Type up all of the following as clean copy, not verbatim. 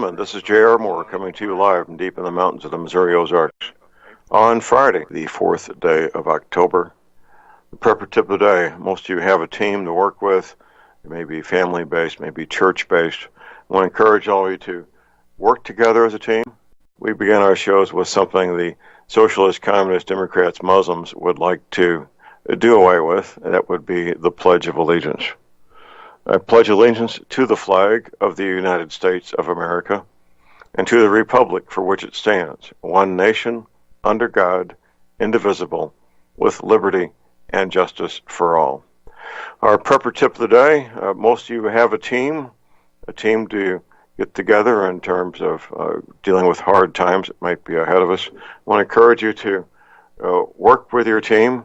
This is J.R. Moore coming to you live from deep in the mountains of the Missouri Ozarks on Friday, the 4th day of October. The prepper tip of the day, most of you have a team to work with. It may be family-based, maybe church-based. I want to encourage all of you to work together as a team. We begin our shows with something the socialists, communists, Democrats, Muslims would like to do away with, and that would be the Pledge of Allegiance. I pledge allegiance to the flag of the United States of America and to the republic for which it stands, one nation, under God, indivisible, with liberty and justice for all. Our prepper tip of the day, most of you have a team to get together in terms of dealing with hard times that might be ahead of us. I want to encourage you to work with your team,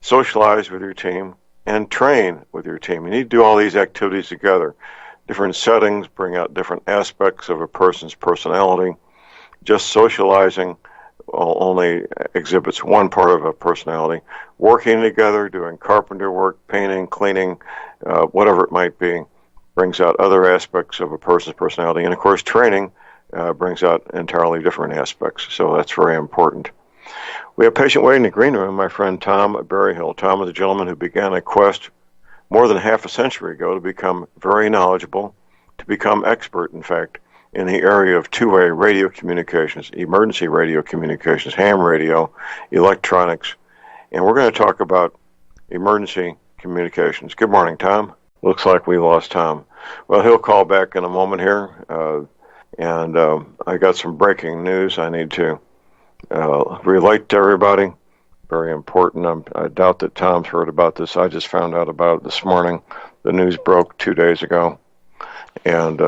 socialize with your team, and train with your team. You need to do all these activities together. Different settings bring out different aspects of a person's personality. Just socializing only exhibits one part of a personality. Working together, doing carpenter work, painting, cleaning, whatever it might be, brings out other aspects of a person's personality. And of course, training brings out entirely different aspects. So that's very important. We have a patient waiting in the green room, my friend Tom Berryhill. Tom is a gentleman who began a quest more than half a century ago to become very knowledgeable, to become expert, in fact, in the area of two-way radio communications, emergency radio communications, ham radio, electronics, and we're going to talk about emergency communications. Good morning, Tom. Looks like we lost Tom. Well, he'll call back in a moment here, and I got some breaking news I need to relate to everybody. Very important. I doubt that Tom's heard about this. I just found out about it this morning. The news broke 2 days ago. And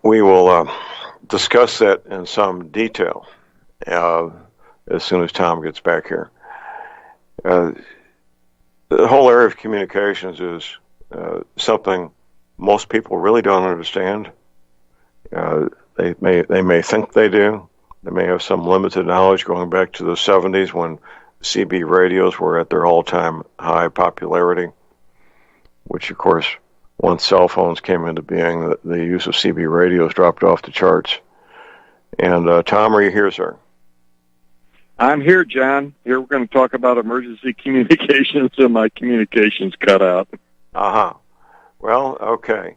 we will discuss that in some detail as soon as Tom gets back here. The whole area of communications is something most people really don't understand. They may think they do. They may have some limited knowledge going back to the 70s when CB radios were at their all-time high popularity, which, of course, once cell phones came into being, the use of CB radios dropped off the charts. And Tom, are you here, sir? I'm here, John. Here we're going to talk about emergency communications, and my communications cut out. Uh-huh. Well, okay.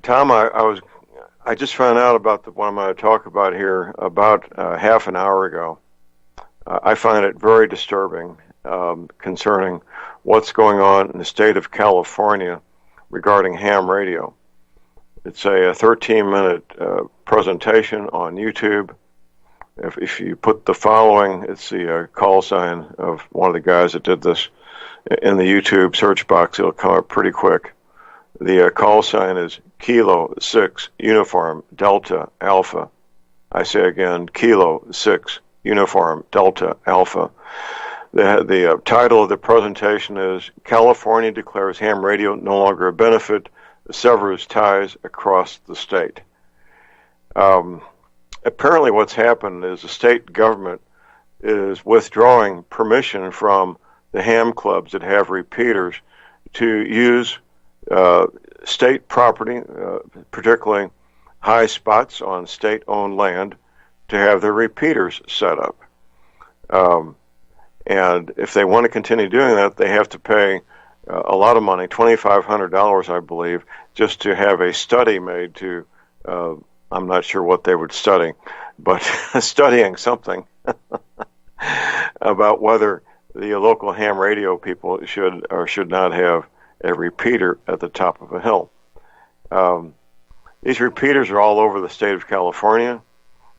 Tom, I just found out about the one I'm going to talk about here about half an hour ago. I find it very disturbing concerning what's going on in the state of California regarding ham radio. It's a 13-minute presentation on YouTube. If you put the following, it's the call sign of one of the guys that did this in the YouTube search box. It'll come up pretty quick. The call sign is Kilo 6 Uniform Delta Alpha. I say again, Kilo 6 Uniform Delta Alpha. The title of the presentation is California Declares Ham Radio No Longer a Benefit, Severs Ties Across the State. Apparently what's happened is the state government is withdrawing permission from the ham clubs that have repeaters to use state property, particularly high spots on state-owned land, to have their repeaters set up. And if they want to continue doing that, they have to pay a lot of money, $2,500, I believe, just to have a study made to, I'm not sure what they would study, but studying something about whether the local ham radio people should or should not have a repeater at the top of a hill. These repeaters are all over the state of California.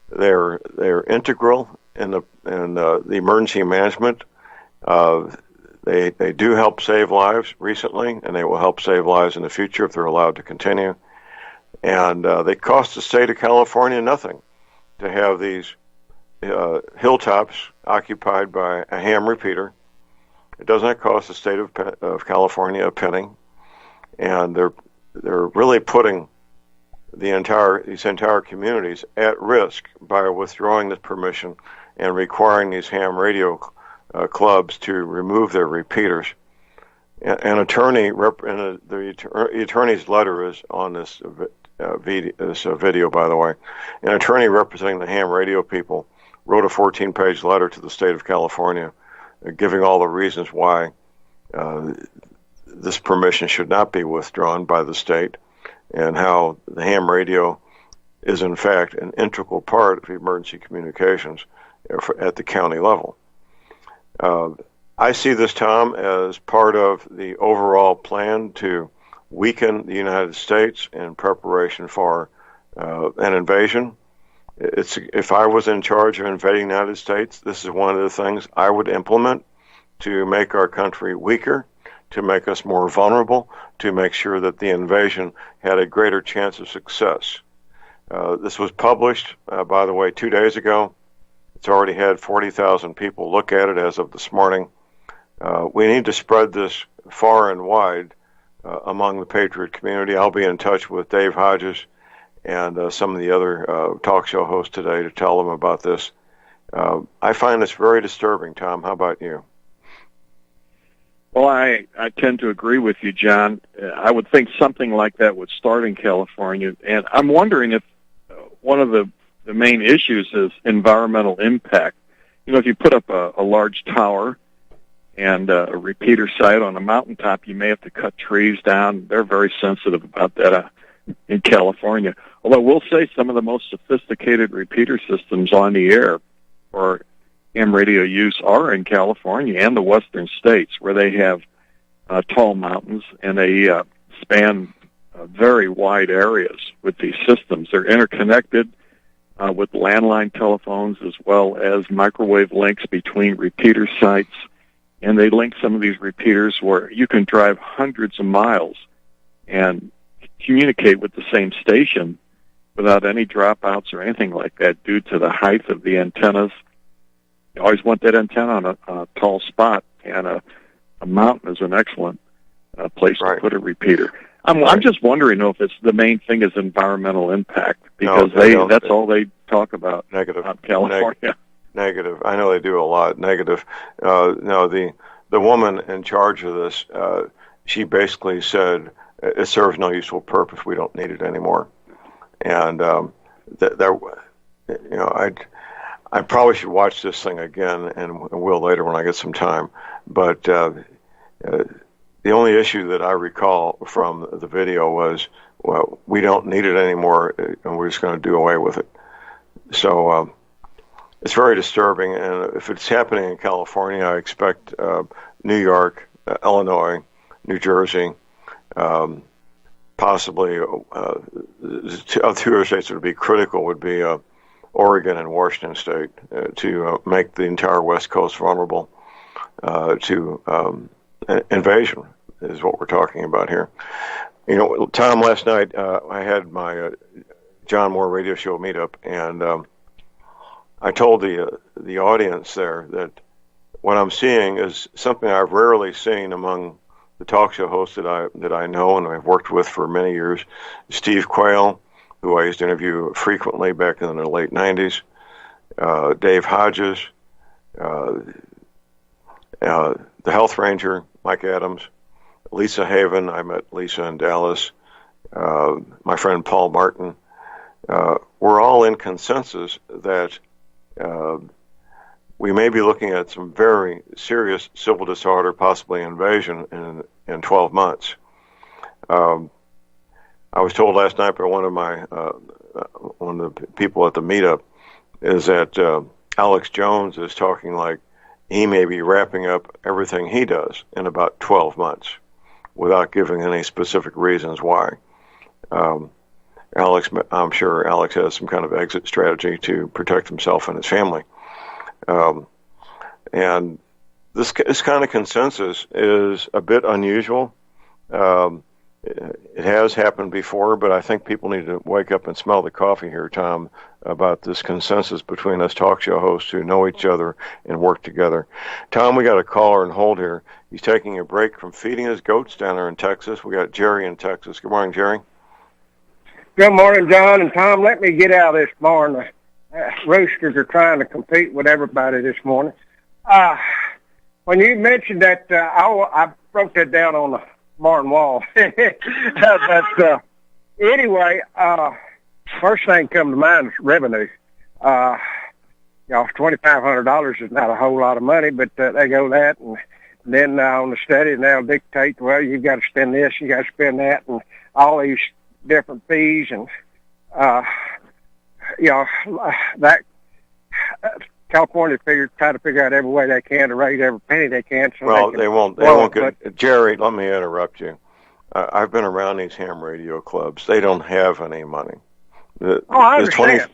They're integral in the emergency management. They do help save lives recently, and they will help save lives in the future if they're allowed to continue. And they cost the state of California nothing to have these hilltops occupied by a ham repeater. It does not cost the state of California a penny, and they're really putting these entire communities at risk by withdrawing this permission and requiring these ham radio clubs to remove their repeaters. An attorney, the attorney's letter is on this video, by the way. An attorney representing the ham radio people wrote a 14-page letter to the state of California giving all the reasons why this permission should not be withdrawn by the state, and how the ham radio is in fact an integral part of emergency communications at the county level. I see this, Tom, as part of the overall plan to weaken the United States in preparation for an invasion. If I was in charge of invading the United States, this is one of the things I would implement to make our country weaker, to make us more vulnerable, to make sure that the invasion had a greater chance of success. This was published, by the way, 2 days ago. It's already had 40,000 people look at it as of this morning. We need to spread this far and wide among the Patriot community. I'll be in touch with Dave Hodges and some of the other talk show hosts today to tell them about this. I find this very disturbing, Tom. How about you? Well, I tend to agree with you, John. I would think something like that would start in California, and I'm wondering if one of the main issues is environmental impact. You know, if you put up a large tower and a repeater site on a mountaintop, you may have to cut trees down. They're very sensitive about that in California. Although we'll say some of the most sophisticated repeater systems on the air for ham radio use are in California and the western states, where they have tall mountains and they span very wide areas with these systems. They're interconnected with landline telephones as well as microwave links between repeater sites. And they link some of these repeaters where you can drive hundreds of miles and communicate with the same station without any dropouts or anything like that due to the height of the antennas. You always want that antenna on a tall spot, and a mountain is an excellent place to put a repeater. I'm just wondering if it's the main thing is environmental impact, because that's all they talk about. Negative. California. Negative. I know they do a lot. Negative. No, the woman in charge of this, she basically said it serves no useful purpose. We don't need it anymore. And I probably should watch this thing again, and will later when I get some time. But the only issue that I recall from the video was, well, we don't need it anymore, and we're just going to do away with it. So it's very disturbing, and if it's happening in California, I expect New York, Illinois, New Jersey, possibly two other states that would be critical would be Oregon and Washington State to make the entire West Coast vulnerable to invasion is what we're talking about here. You know, Tom, last night I had my John Moore radio show meetup, and I told the audience there that what I'm seeing is something I've rarely seen among the talk show hosts that I know and I've worked with for many years. Steve Quayle, who I used to interview frequently back in the late 90s, Dave Hodges, the health ranger, Mike Adams, Lisa Haven. I met Lisa in Dallas, my friend Paul Martin. We're all in consensus that we may be looking at some very serious civil disorder, possibly invasion in 12 months. I was told last night by one of the people at the meetup is that Alex Jones is talking like he may be wrapping up everything he does in about 12 months without giving any specific reasons why. I'm sure Alex has some kind of exit strategy to protect himself and his family. And this kind of consensus is a bit unusual. It has happened before, but I think people need to wake up and smell the coffee here, Tom, about this consensus between us talk show hosts who know each other and work together. Tom, we got a caller on hold here. He's taking a break from feeding his goats down there in Texas. We got Jerry in Texas. Good morning, Jerry. Good morning, John and Tom. Let me get out of this barn. The roosters are trying to compete with everybody this morning. When you mentioned that, I wrote that down on the barn wall. But Anyway, first thing come to mind is revenue. $2,500 is not a whole lot of money, but they go that, and then on the study, and they'll dictate, well, you've got to spend this, you got to spend that, and all these different fees, and that California try to figure out every way they can to raise every penny they can. So well, they won't get. Jerry, let me interrupt you. I've been around these ham radio clubs. They don't have any money. I understand.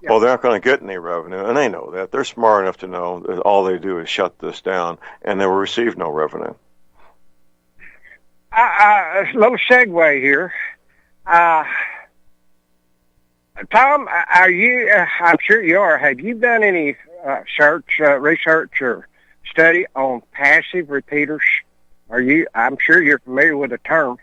Well, they're not going to get any revenue, and they know that. They're smart enough to know that all they do is shut this down, and they will receive no revenue. A little segue here. Tom, are you? I'm sure you are. Have you done any research, or study on passive repeaters? I'm sure you're familiar with the term.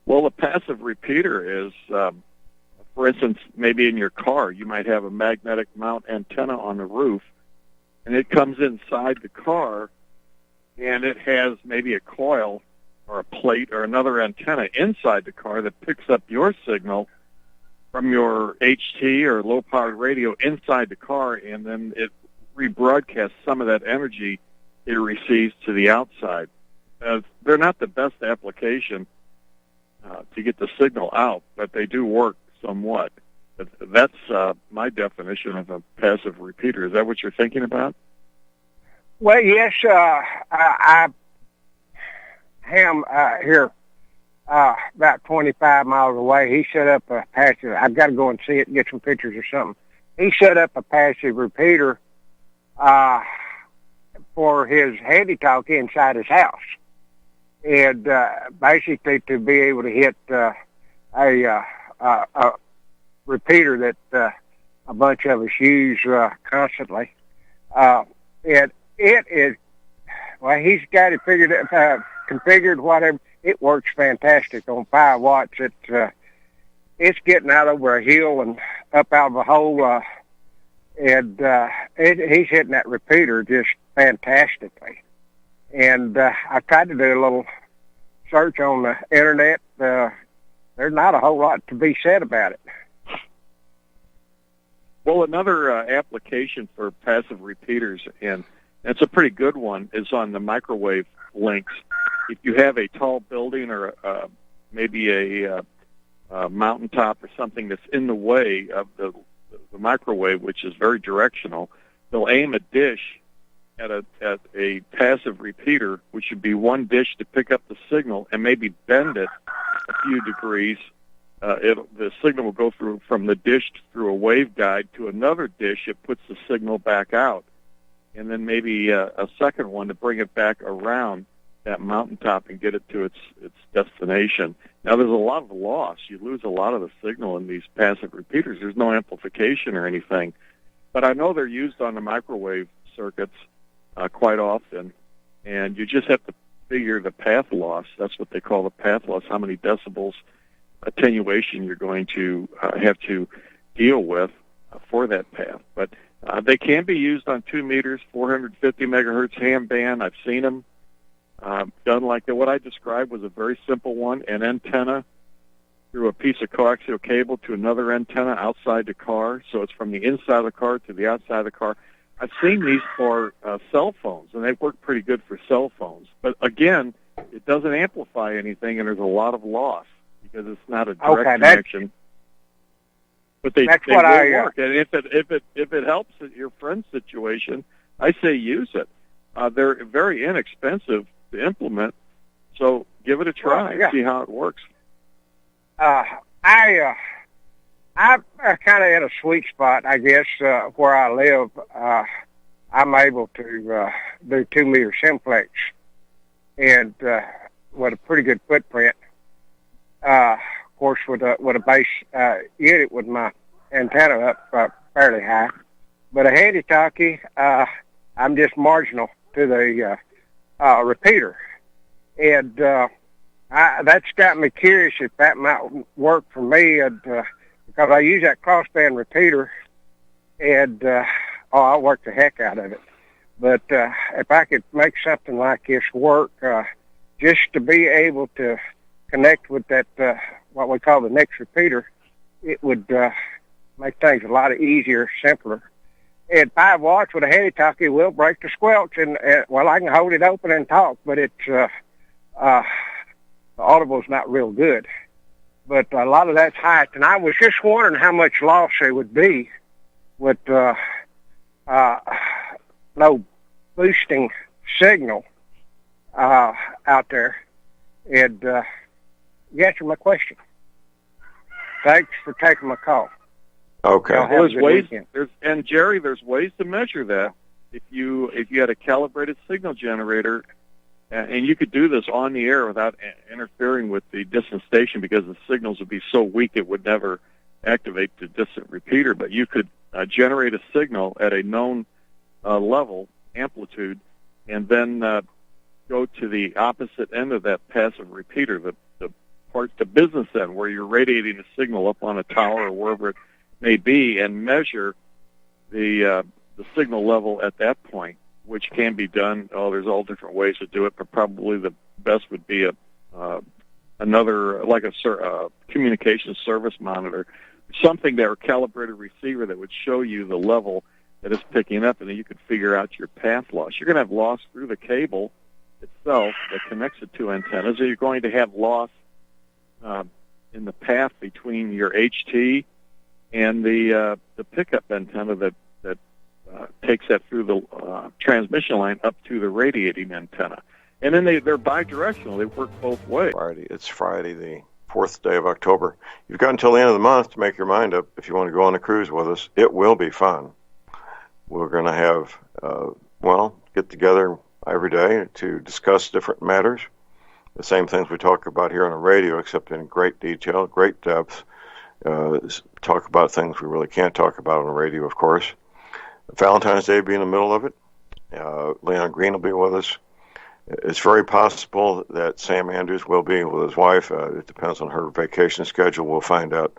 Well, a passive repeater is, for instance, maybe in your car, you might have a magnetic mount antenna on the roof, and it comes inside the car, and it has maybe a coil or a plate or another antenna inside the car that picks up your signal from your HT or low-powered radio inside the car, and then it rebroadcasts some of that energy it receives to the outside. They're not the best application to get the signal out, but they do work somewhat. That's my definition of a passive repeater. Is that what you're thinking about? Well, yes. I am here about 25 miles away. He set up a passive. I've got to go and see it and get some pictures or something. He set up a passive repeater for his handy-talkie inside his house. And basically to be able to hit a repeater that a bunch of us use constantly. And it is, well, he's got it figured, configured, whatever. It works fantastic on 5 watts. It's getting out over a hill and up out of a hole, and he's hitting that repeater just fantastically. And I tried to do a little search on the internet. There's not a whole lot to be said about it. Well, another application for passive repeaters, and it's a pretty good one, is on the microwave links. If you have a tall building or maybe a mountaintop or something that's in the way of the microwave, which is very directional, they'll aim a dish at a passive repeater, which would be one dish to pick up the signal, and maybe bend it a few degrees. The signal will go through from the dish through a waveguide to another dish. It puts the signal back out, and then maybe a second one to bring it back around that mountaintop and get it to its destination. Now, there's a lot of loss. You lose a lot of the signal in these passive repeaters. There's no amplification or anything, but I know they're used on the microwave circuits quite often, and you just have to figure the path loss. That's what they call the path loss, how many decibels attenuation you're going to have to deal with for that path. But they can be used on 2 meters, 450 megahertz ham band. I've seen them done like that. What I described was a very simple one, an antenna through a piece of coaxial cable to another antenna outside the car, so it's from the inside of the car to the outside of the car. I've seen these for cell phones, and they work pretty good for cell phones. But again, it doesn't amplify anything, and there's a lot of loss because it's not a direct connection. But they will work, and if it helps your friend's situation, I say use it. They're very inexpensive to implement, so give it a try and see how it works. I'm kind of in a sweet spot, I guess, where I live. I'm able to do 2 meter simplex, and with a pretty good footprint. Of course, with a base unit with my antenna up fairly high, but a handy-talkie, I'm just marginal to the repeater, and that's got me curious if that might work for me. Because I use that crossband repeater, and I work the heck out of it. But if I could make something like this work, just to be able to connect with that, what we call the next repeater, it would make things a lot easier, simpler. At 5 watts with a heady talkie will break the squelch, and well, I can hold it open and talk, but it's the audible's not real good. But a lot of that's height, and I was just wondering how much loss there would be with no boosting signal out there. And you answered my question. Thanks for taking my call. Okay. Well, there's ways, and Jerry, there's ways to measure that. If you had a calibrated signal generator, and you could do this on the air without interfering with the distant station, because the signals would be so weak it would never activate the distant repeater. But you could generate a signal at a known level, amplitude, and then go to the opposite end of that passive repeater, the business end, where you're radiating a signal up on a tower or wherever it may be, and measure the signal level at that point, which can be done. There's all different ways to do it, but probably the best would be another, like a communication service monitor, something that, or calibrated receiver that would show you the level that it's picking up, and then you could figure out your path loss. You're going to have loss through the cable itself that connects the two antennas, or you're going to have loss in the path between your HT and the pickup antenna that takes that through the transmission line up to the radiating antenna. And then they're bidirectional. They work both ways. It's Friday, the 4th day of October. You've got until the end of the month to make your mind up if you want to go on a cruise with us. It will be fun. We're going to have, get together every day to discuss different matters. The same things we talk about here on the radio, except in great detail, great depth. Talk about things we really can't talk about on the radio, of course. Valentine's Day will be in the middle of it. Leon Green will be with us. It's very possible that Sam Andrews will be with his wife. It depends on her vacation schedule. We'll find out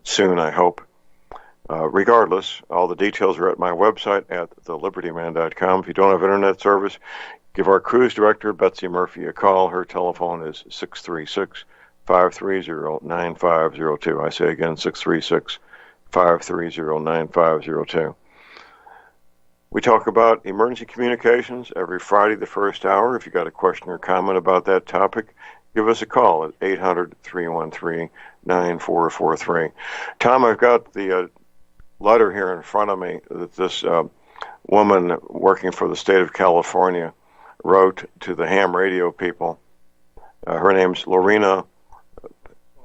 soon, I hope. Regardless, all the details are at my website at thelibertyman.com. If you don't have internet service, give our cruise director, Betsy Murphy, a call. Her telephone is 636-530-9502. I say again, 636-530-9502. We talk about emergency communications every Friday, the first hour. If you got a question or comment about that topic, give us a call at 800-313-9443. Tom, I've got the letter here in front of me that this woman working for the state of California wrote to the ham radio people. Her name's Lorena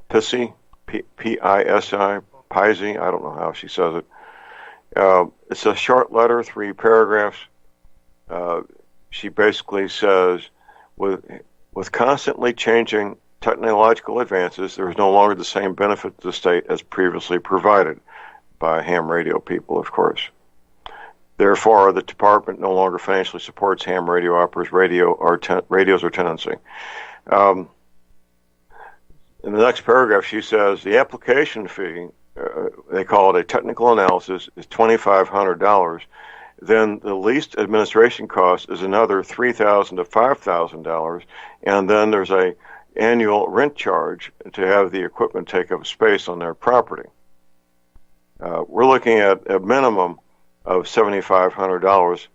Pisi, P-I-S-I, Pisi. I don't know how she says it. It's a short letter, 3 paragraphs. She basically says, with constantly changing technological advances, there is no longer the same benefit to the state as previously provided by ham radio people, of course. Therefore, the department no longer financially supports ham radio operators' radios or tenancy. In the next paragraph, she says the application fee, they call it a technical analysis, is $2,500. Then the least administration cost is another $3,000 to $5,000, and then there's a annual rent charge to have the equipment take up space on their property. We're looking at a minimum of $7,500,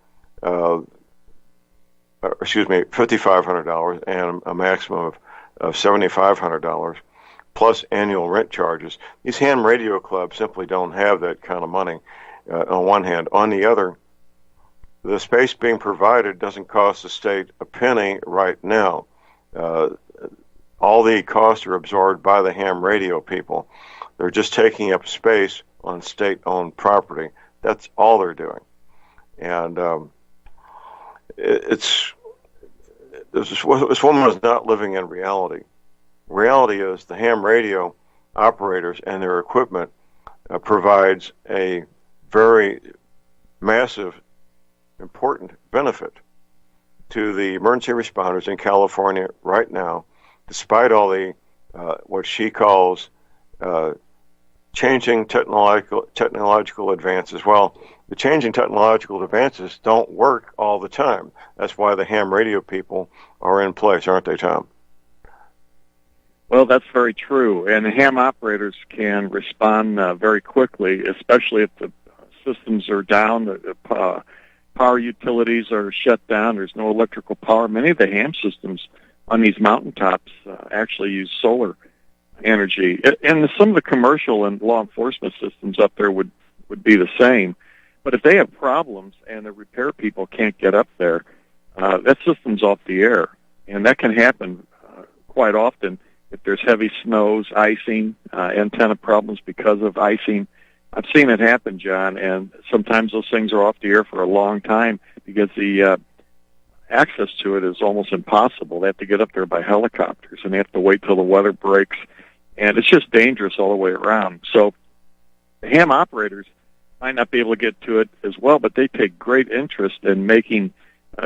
$5,500, and a maximum of $7,500, plus annual rent charges. These ham radio clubs simply don't have that kind of money, on one hand. On the other, the space being provided doesn't cost the state a penny right now. All the costs are absorbed by the ham radio people. They're just taking up space on state-owned property. That's all they're doing. And this woman is not living in reality. Reality is the ham radio operators and their equipment provides a very massive, important benefit to the emergency responders in California right now, despite all the what she calls changing technological advances. Well, the changing technological advances don't work all the time. That's why the ham radio people are in place, aren't they, Tom? Well, that's very true, and ham operators can respond very quickly, especially if the systems are down, the power utilities are shut down, there's no electrical power. Many of the ham systems on these mountaintops actually use solar energy, and some of the commercial and law enforcement systems up there would be the same. But if they have problems and the repair people can't get up there, that system's off the air, and that can happen quite often if there's heavy snows, icing, antenna problems because of icing. I've seen it happen, John, and sometimes those things are off the air for a long time because the access to it is almost impossible. They have to get up there by helicopters, and they have to wait till the weather breaks, and it's just dangerous all the way around. So the ham operators might not be able to get to it as well, but they take great interest in making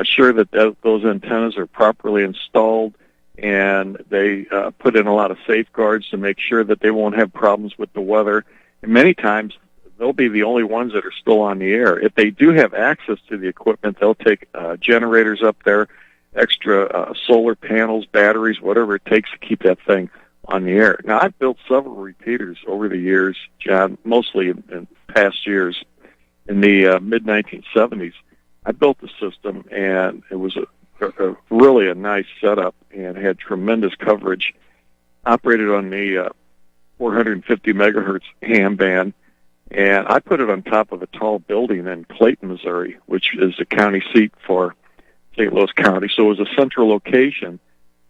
sure that those antennas are properly installed, and they put in a lot of safeguards to make sure that they won't have problems with the weather. And many times, they'll be the only ones that are still on the air. If they do have access to the equipment, they'll take generators up there, extra solar panels, batteries, whatever it takes to keep that thing on the air. Now, I've built several repeaters over the years, John, mostly in past years. In the mid-1970s, I built the system, and it was really a nice setup and had tremendous coverage, operated on the 450 megahertz ham band, and I put it on top of a tall building in Clayton, Missouri, which is the county seat for St. Louis County. So it was a central location,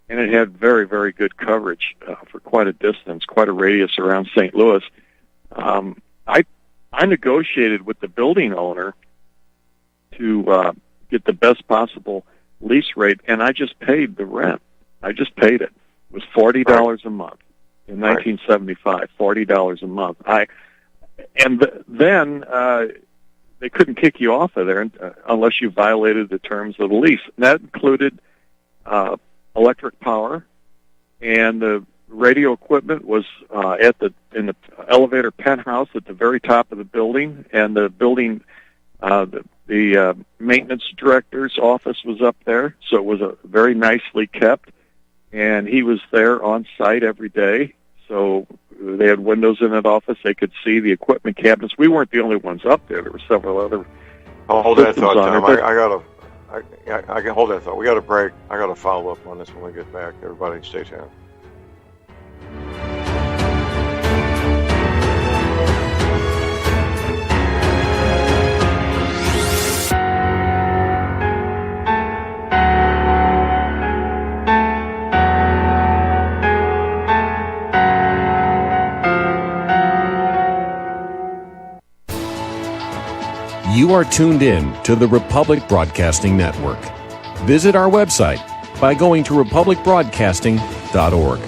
and it had very, very good coverage for quite a distance, quite a radius around St. Louis. I negotiated with the building owner to get the best possible lease rate, and I just paid the rent. I just paid it. It was $40 a month in 1975. $40 a month. Then they couldn't kick you off of there unless you violated the terms of the lease. And that included electric power, and the radio equipment was in the elevator penthouse at the very top of the building, and the building the maintenance director's office was up there, so it was very nicely kept, and he was there on site every day. So they had windows in that office; they could see the equipment cabinets. We weren't the only ones up there; there were several other. Hold that thought, Tom. I can hold that thought. We got to break. I got to follow up on this when we get back. Everybody, stay tuned. You are tuned in to the Republic Broadcasting Network. Visit our website by going to republicbroadcasting.org.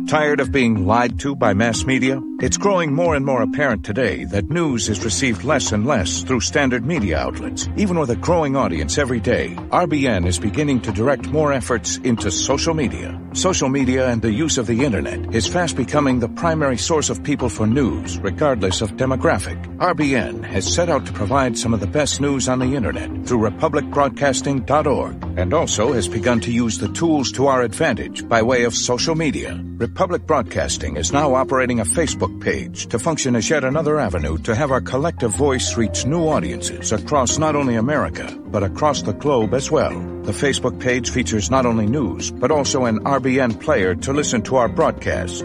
Tired of being lied to by mass media? It's growing more and more apparent today that news is received less and less through standard media outlets. Even with a growing audience every day, RBN is beginning to direct more efforts into social media. Social media and the use of the internet is fast becoming the primary source of people for news, regardless of demographic. RBN has set out to provide some of the best news on the internet through republicbroadcasting.org, and also has begun to use the tools to our advantage by way of social media. Republic Broadcasting is now operating a Facebook page to function as yet another avenue to have our collective voice reach new audiences across not only America, but across the globe as well. The Facebook page features not only news, but also an RBN player to listen to our broadcast.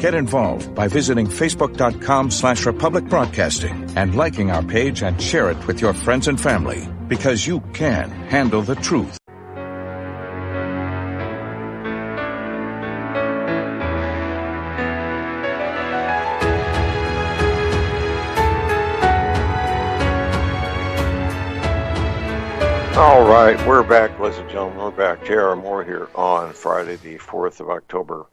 Get involved by visiting facebook.com/Republic Broadcasting and liking our page and share it with your friends and family, because you can handle the truth. All right, we're back, ladies and gentlemen. We're back. J.R. Moore here on Friday, the 4th of October.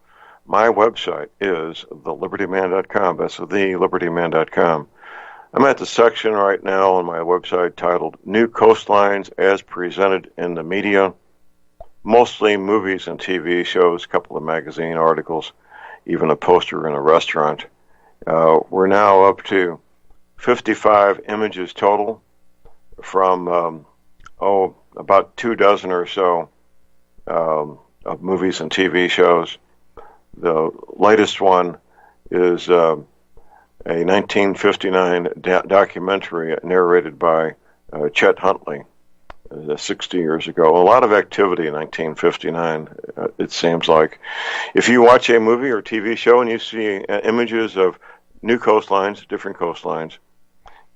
My website is thelibertyman.com. That's thelibertyman.com. I'm at the section right now on my website titled New Coastlines as Presented in the Media. Mostly movies and TV shows, a couple of magazine articles, even a poster in a restaurant. We're now up to 55 images total. from about 24 or so of movies and TV shows. The latest one is a 1959 documentary narrated by Chet Huntley, 60 years ago. A lot of activity in 1959, it seems like. If you watch a movie or TV show and you see images of new coastlines, different coastlines,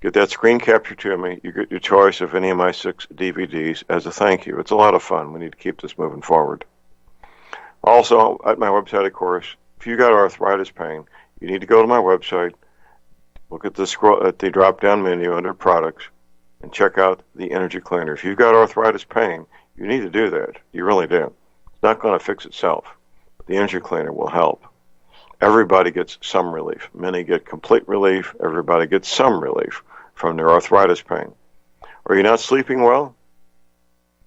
get that screen capture to me. You get your choice of any of my 6 DVDs as a thank you. It's a lot of fun. We need to keep this moving forward. Also, at my website, of course, if you got arthritis pain, you need to go to my website, look at the drop-down menu under products, and check out the energy cleaner. If you've got arthritis pain, you need to do that. You really do. It's not going to fix itself. The energy cleaner will help. Everybody gets some relief. Many get complete relief. Everybody gets some relief from their arthritis pain. Are you not sleeping well?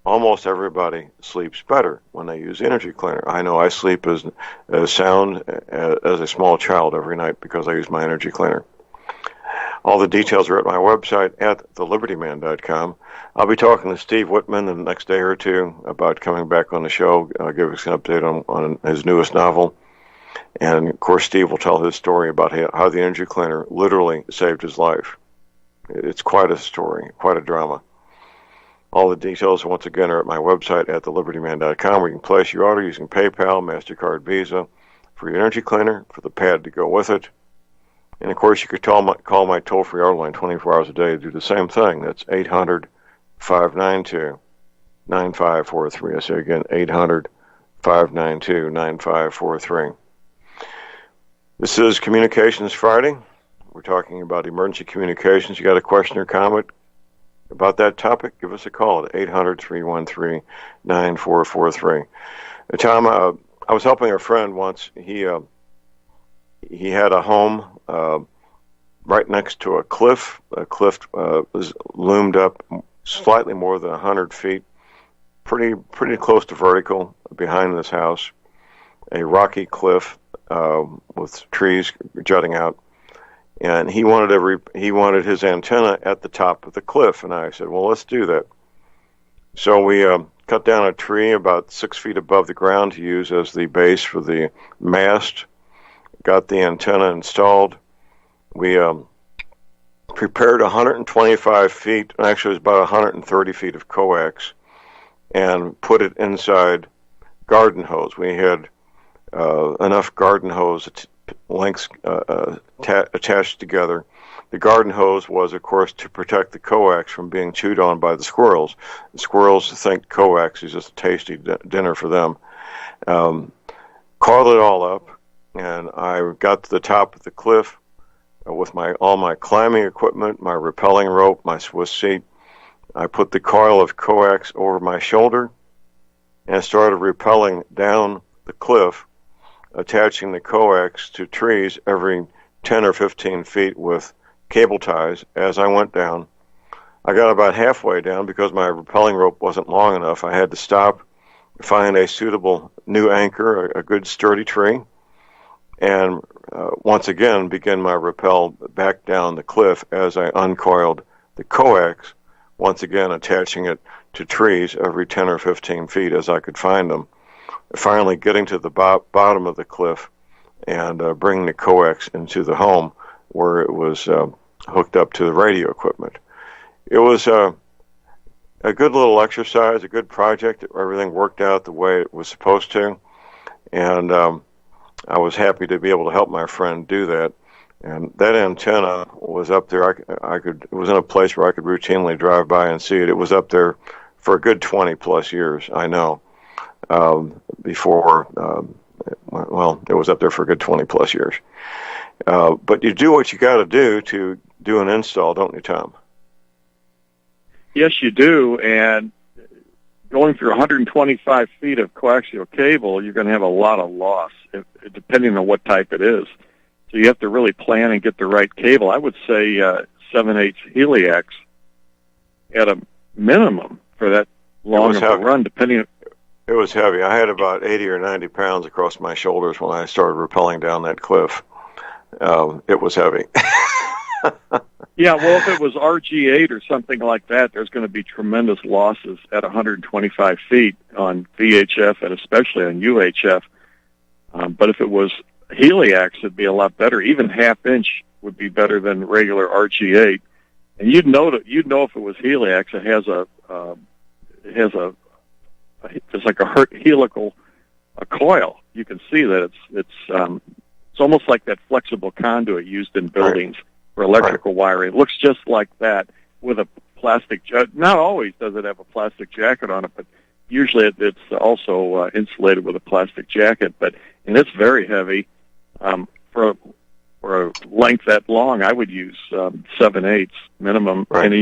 Almost everybody sleeps better when they use the energy cleaner. I know I sleep as sound as a small child every night because I use my energy cleaner. All the details are at my website at thelibertyman.com. I'll be talking to Steve Whitman in the next day or two about coming back on the show, give us an update on his newest novel. And, of course, Steve will tell his story about how the energy cleaner literally saved his life. It's quite a story, quite a drama. All the details, once again, are at my website at thelibertyman.com, where you can place your order using PayPal, MasterCard, Visa, for your energy cleaner, for the pad to go with it. And, of course, you could call my toll-free order line 24 hours a day to do the same thing. That's 800-592-9543. I say again, 800-592-9543. This is Communications Friday. We're talking about emergency communications. You got a question or comment about that topic? Give us a call at 800-313-9443. Tom, I was helping a friend once. He had a home right next to a cliff. A cliff was loomed up slightly more than 100 feet, pretty close to vertical behind this house. A rocky cliff with trees jutting out, and he wanted his antenna at the top of the cliff. And I said, well, let's do that. So we cut down a tree about 6 feet above the ground to use as the base for the mast. Got the antenna installed. We prepared 125 feet, actually it was about 130 feet of coax, and put it inside garden hose. We had enough garden hose lengths attached together. The garden hose was, of course, to protect the coax from being chewed on by the squirrels. The squirrels think coax is just a tasty dinner for them. Coiled it all up, and I got to the top of the cliff with all my climbing equipment, my rappelling rope, my Swiss seat. I put the coil of coax over my shoulder and started rappelling down the cliff, attaching the coax to trees every 10 or 15 feet with cable ties as I went down. I got about halfway down because my rappelling rope wasn't long enough. I had to stop, find a suitable new anchor, a good sturdy tree, and once again begin my rappel back down the cliff as I uncoiled the coax, once again attaching it to trees every 10 or 15 feet as I could find them. Finally getting to the bottom of the cliff and bringing the coax into the home where it was hooked up to the radio equipment. It was a good little exercise, a good project. Everything worked out the way it was supposed to, and I was happy to be able to help my friend do that. And that antenna was up there. It was in a place where I could routinely drive by and see it. It was up there for a good 20 plus years, I know. Before, it was up there for a good 20 plus years. But you do what you got to do an install, don't you, Tom? Yes, you do. And going through 125 feet of coaxial cable, you're going to have a lot of loss, depending on what type it is. So you have to really plan and get the right cable. I would say 7/8 Helix at a minimum for that long of a run, depending. It was heavy. I had about 80 or 90 pounds across my shoulders when I started rappelling down that cliff. It was heavy. Yeah, well, if it was RG8 or something like that, there's going to be tremendous losses at 125 feet on VHF and especially on UHF. But if it was Heliax, it'd be a lot better. Even half-inch would be better than regular RG8. And you'd know if it was Heliax. It's like a helical coil. You can see that it's almost like that flexible conduit used in buildings for electrical wiring. It looks just like that with a plastic. Not always does it have a plastic jacket on it, but usually it's also insulated with a plastic jacket. And it's very heavy. For a length that long, I would use 7/8 minimum, and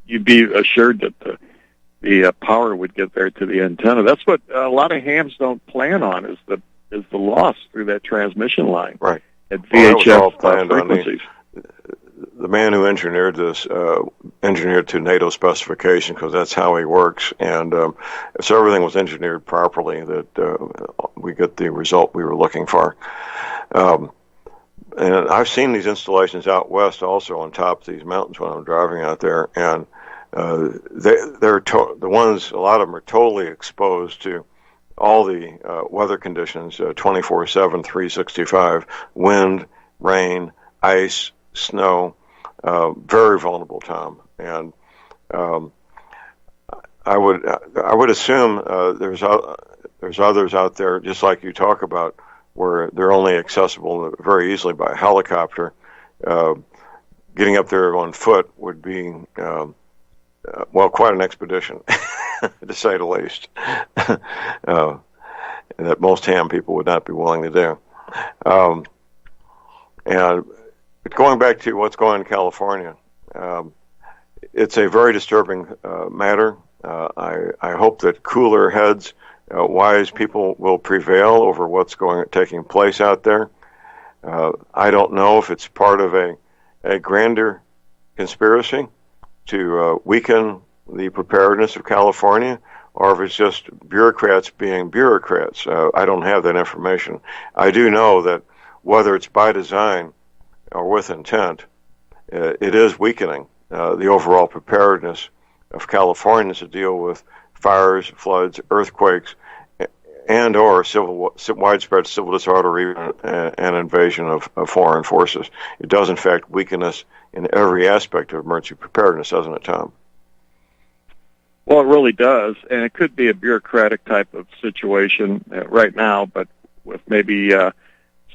you'd be assured that the power would get there to the antenna. That's what a lot of hams don't plan on is the loss through that transmission line at VHF frequencies. The man who engineered this engineered to NATO specification because that's how he works. And so everything was engineered properly that we get the result we were looking for. And I've seen these installations out west also on top of these mountains when I'm driving out there. And the ones, a lot of them are totally exposed to all the weather conditions, 24/7, 365, wind, rain, ice, snow, very vulnerable, Tom. And I would assume there's others out there, just like you talk about, where they're only accessible very easily by helicopter. Getting up there on foot would be, quite an expedition, to say the least, that most ham people would not be willing to do. And going back to what's going on in California, it's a very disturbing matter. I hope that cooler heads, wise people will prevail over what's taking place out there. I don't know if it's part of a grander conspiracy to weaken the preparedness of California, or if it's just bureaucrats being bureaucrats. I don't have that information. I do know that whether it's by design or with intent, it is weakening the overall preparedness of Californians to deal with fires, floods, earthquakes, and or widespread civil disorder or even an invasion of foreign forces. It does, in fact, weaken us in every aspect of emergency preparedness, doesn't it, Tom? Well, it really does, and it could be a bureaucratic type of situation right now, but with maybe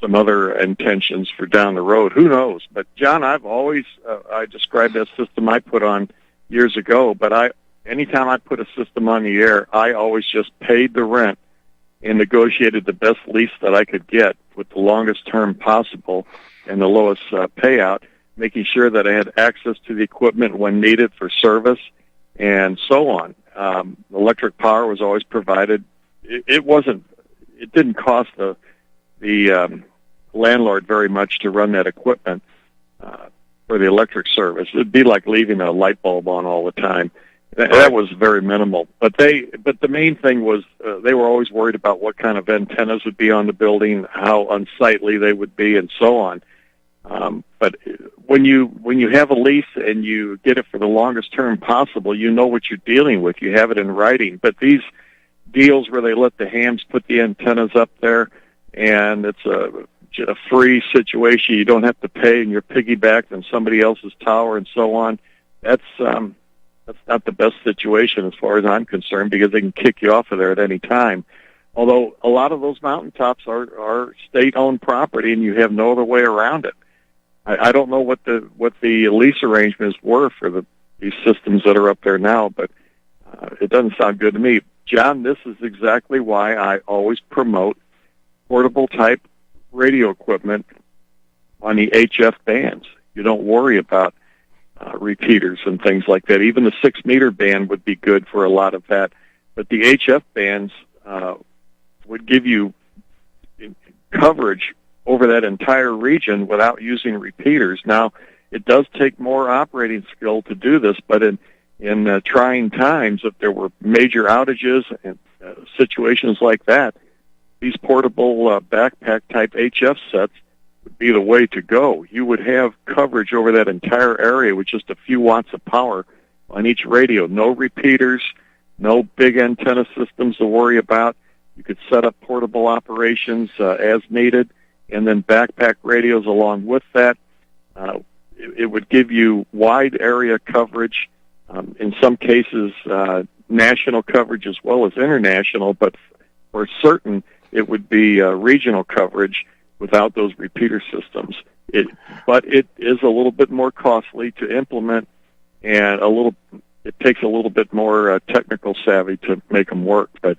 some other intentions for down the road. Who knows? But, John, I've always, I described that system I put on years ago, but anytime I put a system on the air, I always just paid the rent and negotiated the best lease that I could get with the longest term possible and the lowest payout, making sure that I had access to the equipment when needed for service and so on. Electric power was always provided. It didn't cost the landlord very much to run that equipment for the electric service. It'd be like leaving a light bulb on all the time. That was very minimal. But the main thing was they were always worried about what kind of antennas would be on the building, how unsightly they would be, and so on. But when you have a lease and you get it for the longest term possible, you know what you're dealing with. You have it in writing. But these deals where they let the hams put the antennas up there and it's a free situation, you don't have to pay, and you're piggybacked on somebody else's tower and so on, that's not the best situation as far as I'm concerned, because they can kick you off of there at any time. Although a lot of those mountaintops are state-owned property, and you have no other way around it. I don't know what the lease arrangements were for these systems that are up there now, but it doesn't sound good to me. John, this is exactly why I always promote portable-type radio equipment on the HF bands. You don't worry about repeaters and things like that. Even the 6-meter band would be good for a lot of that. But the HF bands would give you coverage over that entire region without using repeaters. Now, it does take more operating skill to do this, but in trying times, if there were major outages and situations like that, these portable backpack-type HF sets would be the way to go. You would have coverage over that entire area with just a few watts of power on each radio. No repeaters, no big antenna systems to worry about. You could set up portable operations as needed, and then backpack radios along with that. It would give you wide area coverage, in some cases national coverage as well as international, but for certain it would be regional coverage without those repeater systems. But it is a little bit more costly to implement, and it takes a little bit more technical savvy to make them work. But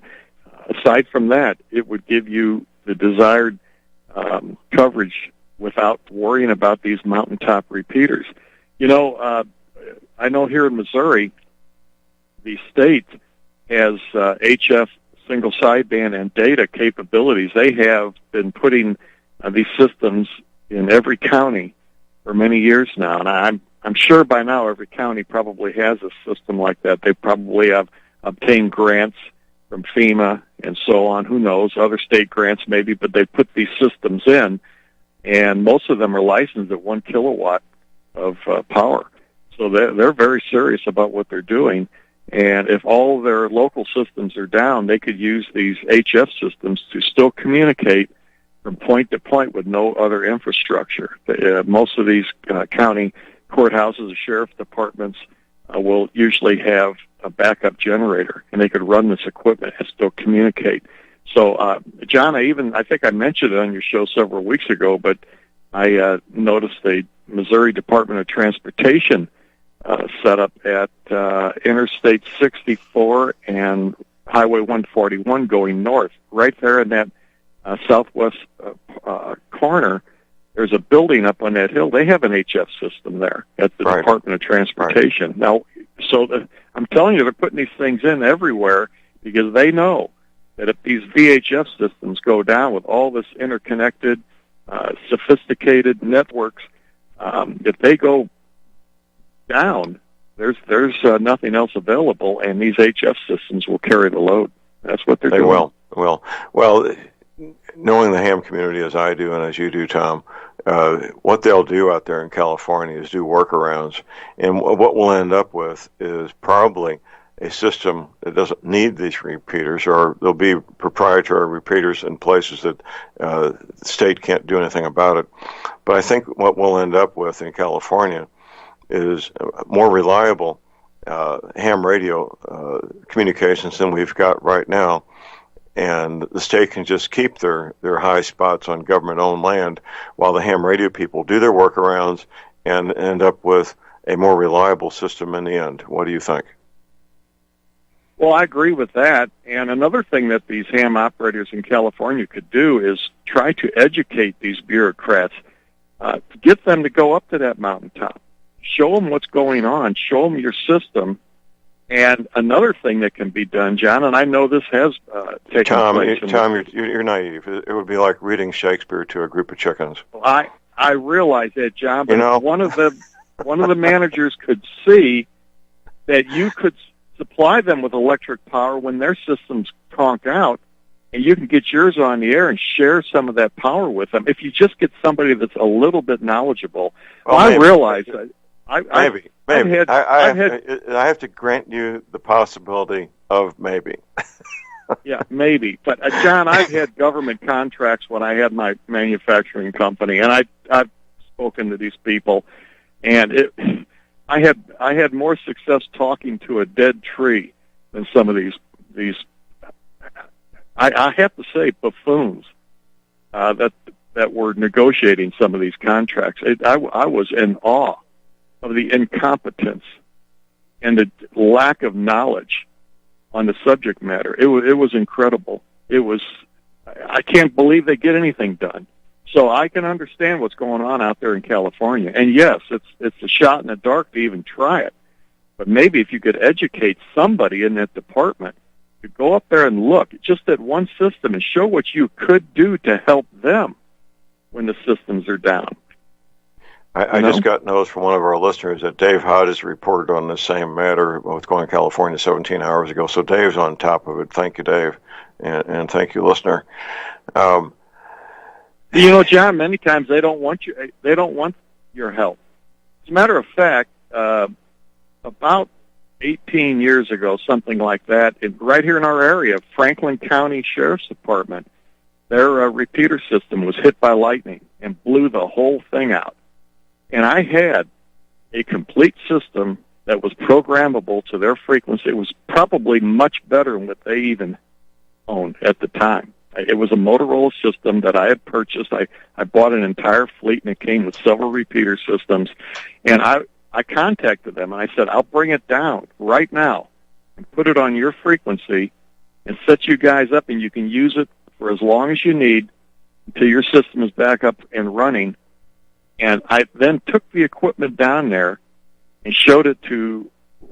aside from that, it would give you the desired coverage without worrying about these mountaintop repeaters. I know here in Missouri, the state has HF single sideband and data capabilities. They have been putting these systems in every county for many years now, and I'm sure by now every county probably has a system like that. They probably have obtained grants from FEMA and so on. Who knows? Other state grants maybe, but they put these systems in, and most of them are licensed at 1 kilowatt of power. So they're very serious about what they're doing. And if all their local systems are down, they could use these HF systems to still communicate from point to point with no other infrastructure. Most of these county courthouses or sheriff departments will usually have a backup generator, and they could run this equipment and still communicate. So, John, I think I mentioned it on your show several weeks ago, but I noticed the Missouri Department of Transportation set up at Interstate 64 and Highway 141 going north. Right there in that southwest corner, there's a building up on that hill. They have an HF system there at the Department of Transportation. Right. Now, I'm telling you, they're putting these things in everywhere because they know that if these VHF systems go down with all this interconnected, sophisticated networks, if they go down, there's nothing else available, and these HF systems will carry the load. That's what they're doing. They will. Well, knowing the ham community as I do and as you do, Tom, what they'll do out there in California is do workarounds, and what we'll end up with is probably a system that doesn't need these repeaters, or there'll be proprietary repeaters in places that the state can't do anything about it. But I think what we'll end up with in California is more reliable ham radio communications than we've got right now. And the state can just keep their high spots on government-owned land while the ham radio people do their workarounds and end up with a more reliable system in the end. What do you think? Well, I agree with that. And another thing that these ham operators in California could do is try to educate these bureaucrats, get them to go up to that mountaintop, show them what's going on, show them your system. And another thing that can be done, John, and I know this has taken place. Tom, you're naive. It would be like reading Shakespeare to a group of chickens. I realize that, John, but one of the managers could see that you could supply them with electric power when their systems conk out, and you can get yours on the air and share some of that power with them. If you just get somebody that's a little bit knowledgeable. Well, I realize that. Maybe. I have to grant you the possibility of maybe. Yeah, maybe. But, John, I've had government contracts when I had my manufacturing company, and I've spoken to these people, and I had more success talking to a dead tree than some of these I have to say buffoons that were negotiating some of these contracts. I was in awe of the incompetence and the lack of knowledge on the subject matter. It was incredible. I can't believe they get anything done. So I can understand what's going on out there in California. And yes, it's a shot in the dark to even try it. But maybe if you could educate somebody in that department to go up there and look just at one system and show what you could do to help them when the systems are down. I just got notice from one of our listeners that Dave Hodges reported on the same matter with going to California 17 hours ago. So Dave's on top of it. Thank you, Dave. And thank you, listener. You know, John, many times they don't want you. They don't want your help. As a matter of fact, about 18 years ago, something like that, right here in our area, Franklin County Sheriff's Department, their repeater system was hit by lightning and blew the whole thing out. And I had a complete system that was programmable to their frequency. It was probably much better than what they even owned at the time. It was a Motorola system that I had purchased. I bought an entire fleet, and it came with several repeater systems. And I contacted them, and I said, I'll bring it down right now and put it on your frequency and set you guys up, and you can use it for as long as you need until your system is back up and running. And I then took the equipment down there and showed it to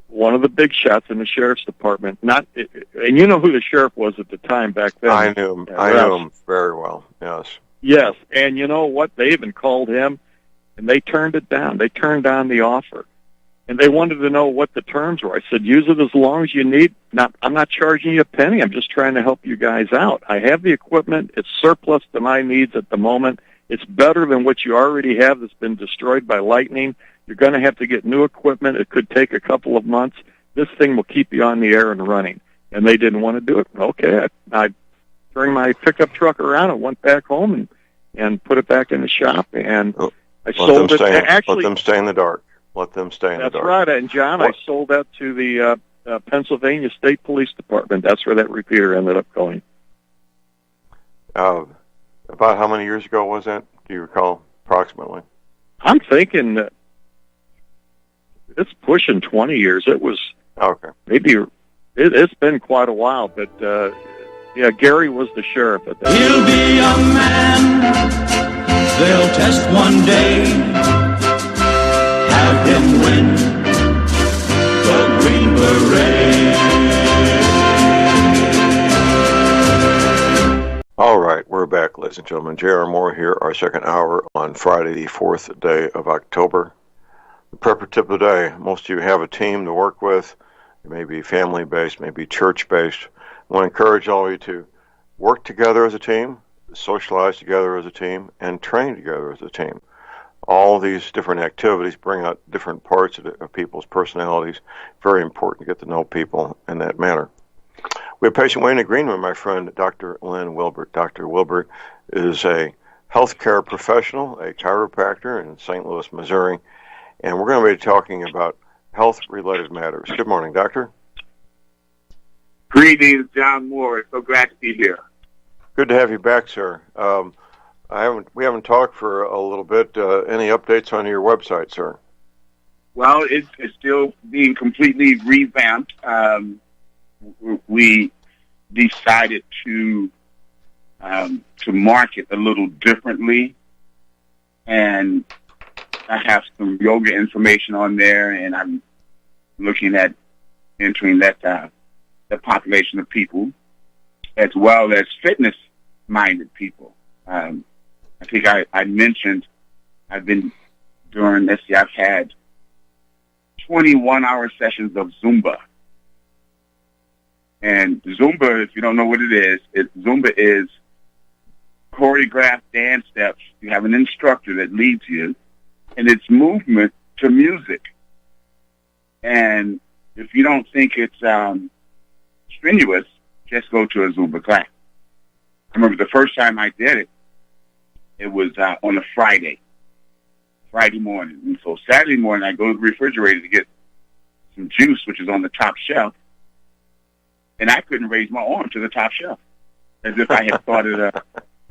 one of the big shots in the sheriff's department. And you know who the sheriff was at the time back then. I knew him. I knew him very well. Yes. Yes, and you know what? They even called him, and they turned it down. They turned down the offer, and they wanted to know what the terms were. I said, use it as long as you need. I'm not charging you a penny. I'm just trying to help you guys out. I have the equipment. It's surplus to my needs at the moment. It's better than what you already have that's been destroyed by lightning. You're going to have to get new equipment. It could take a couple of months. This thing will keep you on the air and running. And they didn't want to do it. Okay, I turned my pickup truck around and went back home and put it back in the shop. And I sold it. Let them stay in the dark. Let them stay in the dark. That's right. And, John, I sold that to the Pennsylvania State Police Department. That's where that repeater ended up going. About how many years ago was that? Do you recall, approximately? I'm thinking it's pushing 20 years. It was maybe it's been quite a while, but yeah, Gary was the sheriff at that time. He'll be a man. They'll test one day. Have him win the Green Beret. All right, we're back, ladies and gentlemen. J.R. Moore here, our second hour on Friday, the 4th day of October. The prepper tip of the day. Most of you have a team to work with. It may be family-based, maybe church-based. I want to encourage all of you to work together as a team, socialize together as a team, and train together as a team. All these different activities bring out different parts of people's personalities. Very important to get to know people in that manner. We have patient Wayne Greenman, my friend, Dr. Lynn Wilbert. Dr. Wilbert is a healthcare professional, a chiropractor in St. Louis, Missouri, and we're going to be talking about health-related matters. Good morning, Doctor. Greetings, John Moore. So glad to be here. Good to have you back, sir. We haven't talked for a little bit. Any updates on your website, sir? Well, it's still being completely revamped. We decided to market a little differently, and I have some yoga information on there, and I'm looking at entering that the population of people, as well as fitness-minded people. I think I mentioned I've been doing this. I've had 21-hour sessions of Zumba. And Zumba, if you don't know what it is, Zumba is choreographed dance steps. You have an instructor that leads you, and it's movement to music. And if you don't think it's strenuous, just go to a Zumba class. I remember the first time I did it, it was on a Friday morning. And so Saturday morning, I go to the refrigerator to get some juice, which is on the top shelf. And I couldn't raise my arm to the top shelf, as if I had started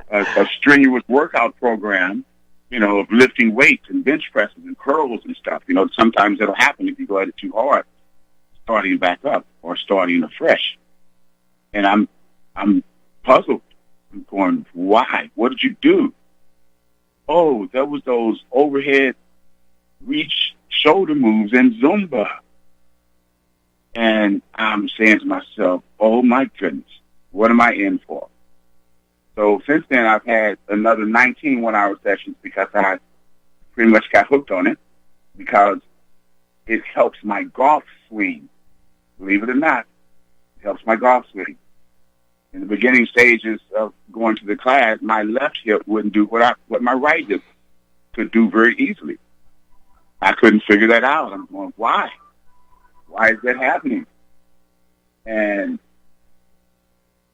a strenuous workout program, of lifting weights and bench presses and curls and stuff. Sometimes it'll happen if you go at it too hard, starting back up or starting afresh. And I'm puzzled. I'm going, why? What did you do? Oh, that was those overhead reach shoulder moves in Zumba. And I'm saying to myself, oh, my goodness, what am I in for? So since then, I've had another 19 one-hour sessions because I pretty much got hooked on it because it helps my golf swing. Believe it or not, it helps my golf swing. In the beginning stages of going to the class, my left hip wouldn't do what my right hip could do very easily. I couldn't figure that out. I'm going, why? Why is that happening? And,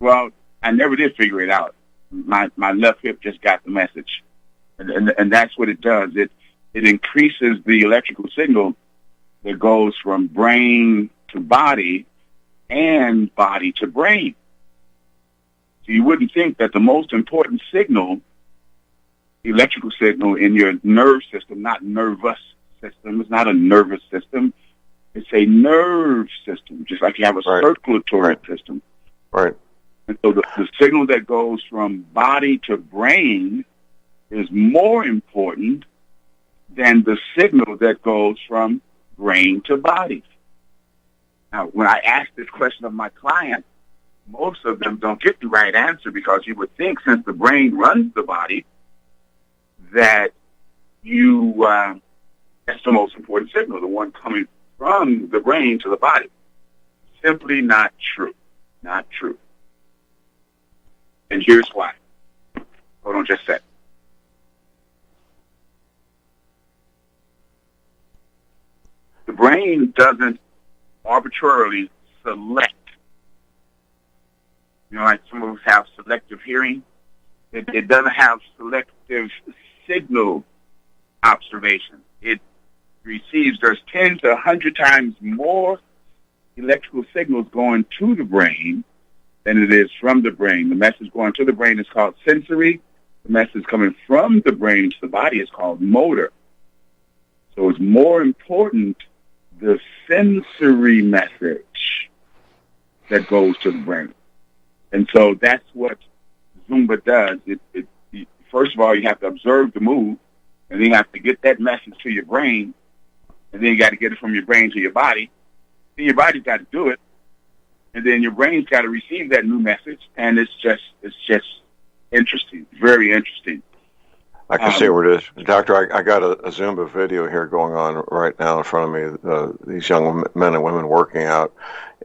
well, I never did figure it out. My left hip just got the message. And that's what it does. It increases the electrical signal that goes from brain to body and body to brain. So you wouldn't think that the most important signal, electrical signal in your nerve system, not nervous system, it's not a nervous system, it's a nerve system, just like you have a circulatory system. Right. And so the signal that goes from body to brain is more important than the signal that goes from brain to body. Now, when I ask this question of my client, most of them don't get the right answer, because you would think, since the brain runs the body, that that's the most important signal, the one coming from the brain to the body. Simply not true. Not true. And here's why. Hold on just a sec. The brain doesn't arbitrarily select. You know, like some of us have selective hearing. It doesn't have selective signal observation. It receives, there's 10 to 100 times more electrical signals going to the brain than it is from the brain. The message going to the brain is called sensory. The message coming from the brain to the body is called motor. So it's more important the sensory message that goes to the brain. And so that's what Zumba does. First of all, you have to observe the move, and then you have to get that message to your brain, and then you got to get it from your brain to your body. Then your body's got to do it, and then your brain's got to receive that new message, and it's just interesting, very interesting. I can see where it is. Doctor, I got a Zumba video here going on right now in front of me, these young men and women working out.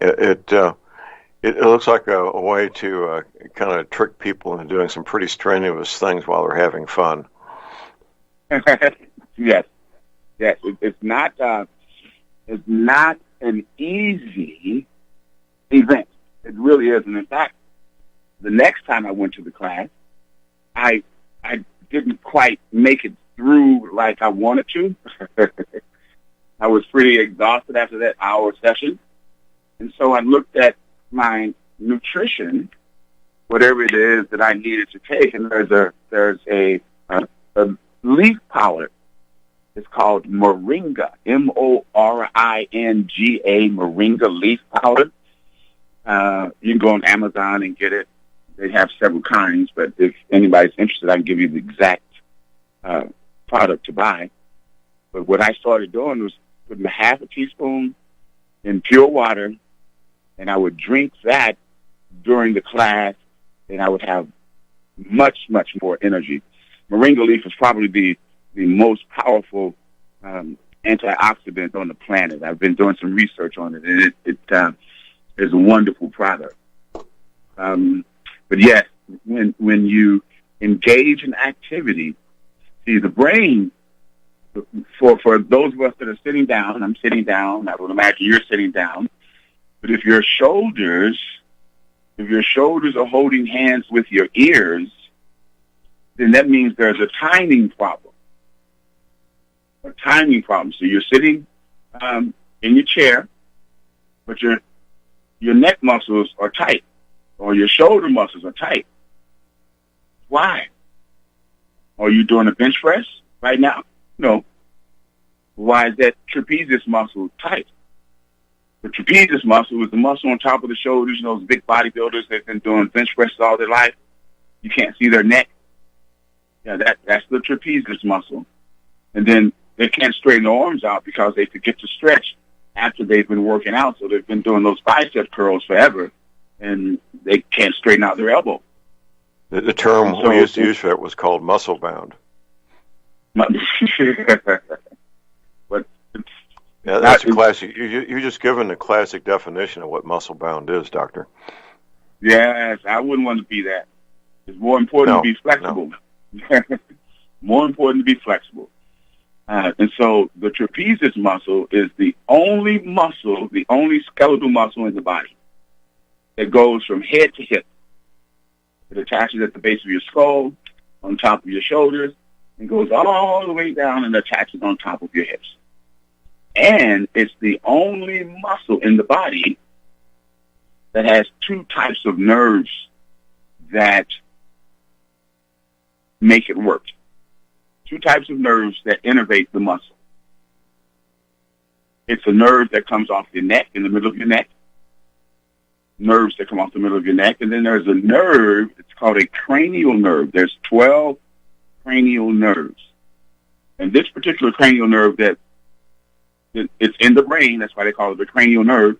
It looks like a way to kind of trick people into doing some pretty strenuous things while they're having fun. Yes. It's not an easy event. It really isn't. In fact, the next time I went to the class, I didn't quite make it through like I wanted to. I was pretty exhausted after that hour session. And so I looked at my nutrition, whatever it is that I needed to take, and there's a leaf powder. It's called Moringa, Moringa, Moringa leaf powder. You can go on Amazon and get it. They have several kinds, but if anybody's interested, I can give you the exact product to buy. But what I started doing was putting half a teaspoon in pure water, and I would drink that during the class, and I would have much, much more energy. Moringa leaf is probably the most powerful antioxidant on the planet. I've been doing some research on it, and it is a wonderful product. But yes, when you engage in activity, see, the brain, for those of us that are sitting down, I'm sitting down, I would imagine you're sitting down, but if your shoulders are holding hands with your ears, then that means there's a timing problem. A timing problem. So you're sitting in your chair, but your neck muscles are tight, or your shoulder muscles are tight. Why? Are you doing a bench press right now? No. Why is that trapezius muscle tight? The trapezius muscle is the muscle on top of the shoulders. You know, those big bodybuilders that have been doing bench presses all their life. You can't see their neck. Yeah, that's the trapezius muscle. And then they can't straighten their arms out because they forget to stretch after they've been working out. So they've been doing those bicep curls forever, and they can't straighten out their elbow. The term we used to use for that was called muscle bound. But yeah, that's a classic. You just given the classic definition of what muscle bound is, Doctor. Yes, I wouldn't want to be that. It's more important to be flexible. More important to be flexible. And so the trapezius muscle is the only muscle, the only skeletal muscle in the body that goes from head to hip. It attaches at the base of your skull, on top of your shoulders, and goes all the way down and attaches on top of your hips. And it's the only muscle in the body that has two types of nerves that make it work. Two types of nerves that innervate the muscle. It's a nerve that comes off your neck, in the middle of your neck. Nerves that come off the middle of your neck. And then there's a nerve, it's called a cranial nerve. There's 12 cranial nerves. And this particular cranial nerve it's in the brain, that's why they call it the cranial nerve.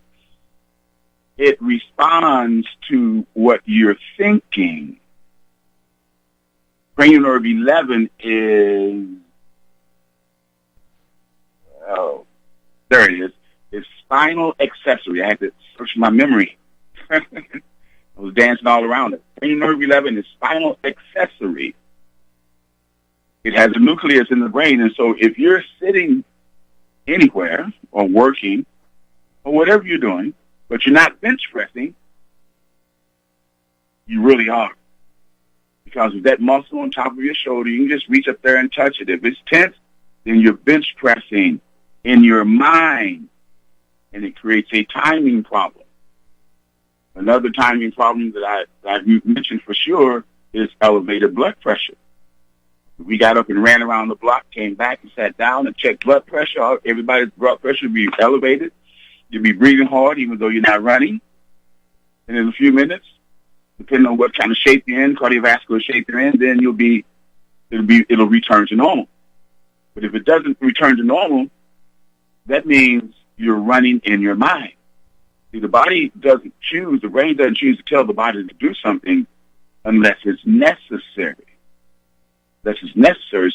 It responds to what you're thinking. Cranial nerve 11 is, there it is. It's spinal accessory. I had to search my memory. I was dancing all around it. Cranial nerve 11 is spinal accessory. It has a nucleus in the brain, and so if you're sitting anywhere or working or whatever you're doing, but you're not bench pressing, you really are. Because of that muscle on top of your shoulder, you can just reach up there and touch it. If it's tense, then you're bench pressing in your mind, and it creates a timing problem. Another timing problem that I've mentioned for sure is elevated blood pressure. We got up and ran around the block, came back and sat down and checked blood pressure. Everybody's blood pressure would be elevated. You'll be breathing hard even though you're not running. And in a few minutes, depending on what kind of shape you're in, cardiovascular shape you're in, then it'll return to normal. But if it doesn't return to normal, that means you're running in your mind. See, the brain doesn't choose to tell the body to do something unless it's necessary.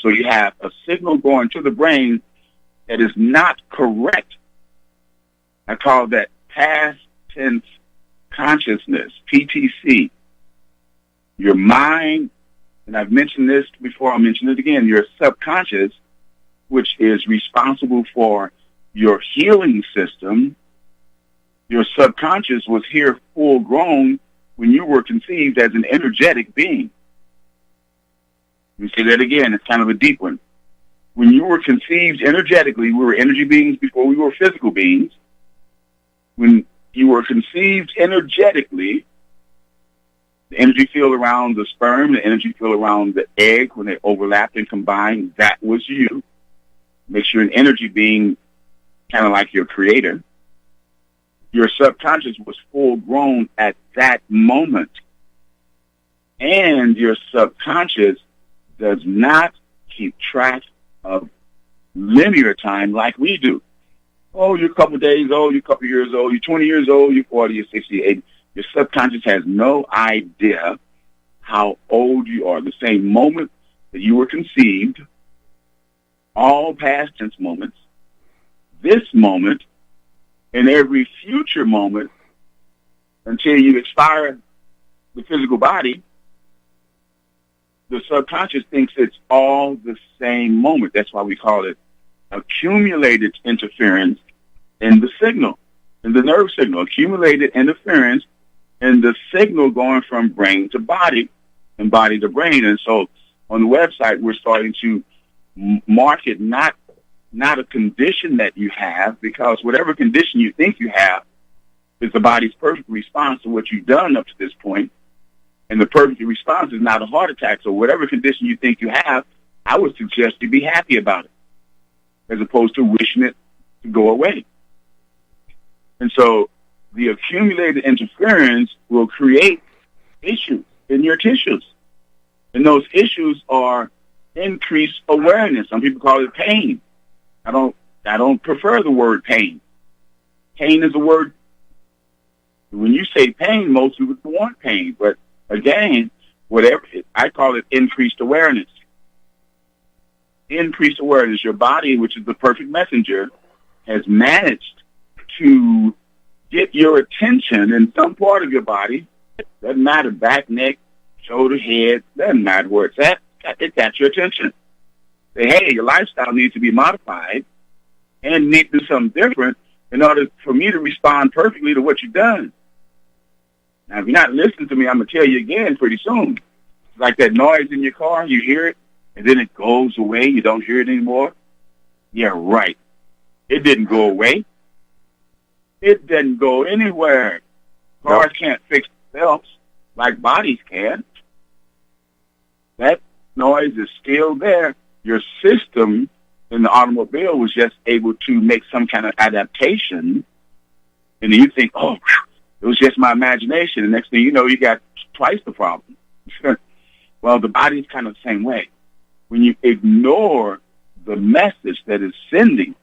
So you have a signal going to the brain that is not correct. I call that past tense consciousness, PTC. Your mind, and I've mentioned this before, I'll mention it again, your subconscious, which is responsible for your healing system, your subconscious was here full grown when you were conceived as an energetic being. Let me say that again, it's kind of a deep one. When you were conceived energetically, we were energy beings before we were physical beings. When you were conceived energetically, the energy field around the sperm, the energy field around the egg, when they overlapped and combined, that was you. Makes you an energy being, kind of like your creator. Your subconscious was full grown at that moment. And your subconscious does not keep track of linear time like we do. Oh, you're a couple of days old, you're a couple of years old, you're 20 years old, you're 40, you're 60, 80. Your subconscious has no idea how old you are. The same moment that you were conceived, all past tense moments, this moment, and every future moment until you expire the physical body, the subconscious thinks it's all the same moment. That's why we call it accumulated interference in the signal, in the nerve signal, accumulated interference in the signal going from brain to body and body to brain. And so on the website, we're starting to market not a condition that you have, because whatever condition you think you have is the body's perfect response to what you've done up to this point. And the perfect response is not a heart attack. So whatever condition you think you have, I would suggest you be happy about it, as opposed to wishing it to go away. And so the accumulated interference will create issues in your tissues. And those issues are increased awareness. Some people call it pain. I don't prefer the word pain. Pain is a word. When you say pain, most people want pain. But again, I call it increased awareness. Increased awareness. Your body, which is the perfect messenger, has managed to get your attention in some part of your body Doesn't matter, back, neck, shoulder, head, doesn't matter where it's at. It got your attention. Say, hey, your lifestyle needs to be modified and you need to do something different in order for me to respond perfectly to what you've done. Now, if you're not listening to me, I'm going to tell you again pretty soon. It's like that noise in your car, you hear it, and then it goes away. You don't hear it anymore. Yeah, right. It didn't go away. It didn't go anywhere. Cars can't fix themselves like bodies can. That noise is still there. Your system in the automobile was just able to make some kind of adaptation, and then you think, oh, it was just my imagination. The next thing you know, you got twice the problem. Well, the body's kind of the same way. When you ignore the message that is sending,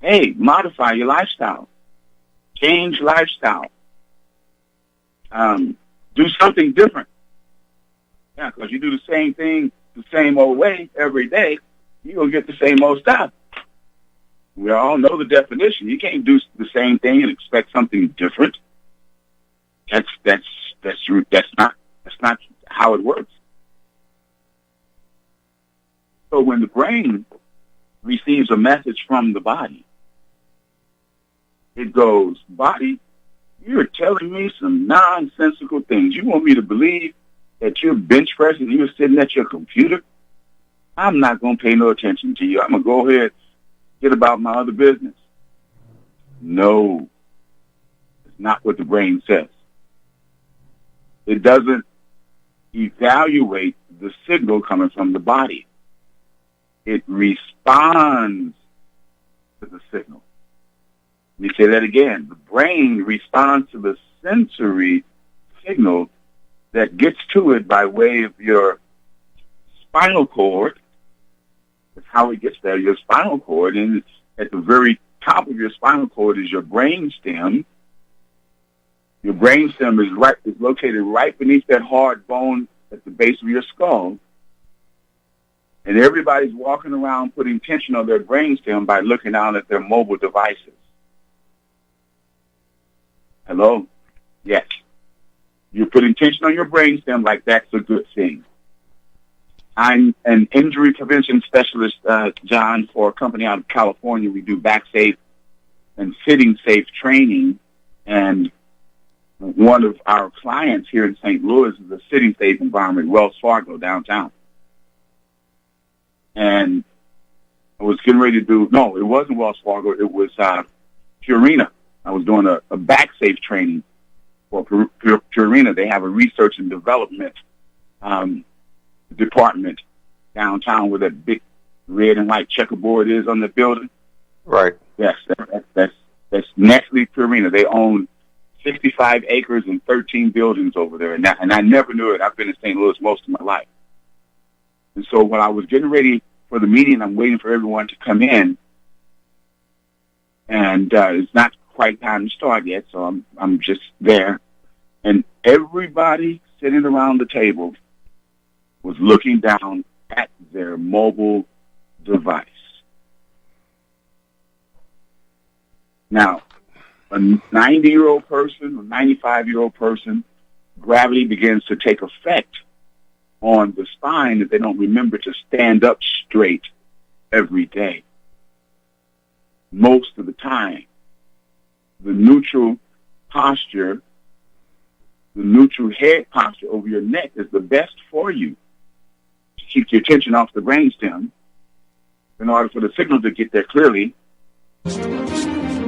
hey, modify your lifestyle. Change lifestyle. Do something different. Yeah, because you do the same thing the same old way every day, you're going to get the same old stuff. We all know the definition. You can't do the same thing and expect something different. That's not how it works. So when the brain receives a message from the body, it goes, body, you're telling me some nonsensical things. You want me to believe that you're bench pressing, you're sitting at your computer? I'm not going to pay no attention to you. I'm going to go ahead and get about my other business. No, it's not what the brain says. It doesn't evaluate the signal coming from the body. It responds to the signal. Let me say that again. The brain responds to the sensory signal that gets to it by way of your spinal cord. That's how it gets there, your spinal cord. And at the very top of your spinal cord is your brain stem. Your brain stem is located right beneath that hard bone at the base of your skull. And everybody's walking around putting tension on their brain stem by looking down at their mobile devices. Hello? Yes. You're putting tension on your brain stem like that's a good thing. I'm an injury prevention specialist, John, for a company out of California. We do back safe and sitting safe training. And one of our clients here in St. Louis is a sitting safe environment, Wells Fargo, downtown. And I was getting ready to do, no, it wasn't Wells Fargo. It was Purina. I was doing a back safe training for Purina. They have a research and development department downtown where that big red and white checkerboard is on the building. Right. Yes, that's Nestle Purina. They own 65 acres and 13 buildings over there, and I never knew it. I've been in St. Louis most of my life. And so when I was getting ready for the meeting, I'm waiting for everyone to come in, and it's not quite time to start yet, so I'm just there. And everybody sitting around the table was looking down at their mobile device. Now, a 90-year-old person, a 95-year-old person, gravity begins to take effect on the spine if they don't remember to stand up straight every day. Most of the time, the neutral posture, the neutral head posture over your neck is the best for you to keep your attention off the brainstem in order for the signal to get there clearly.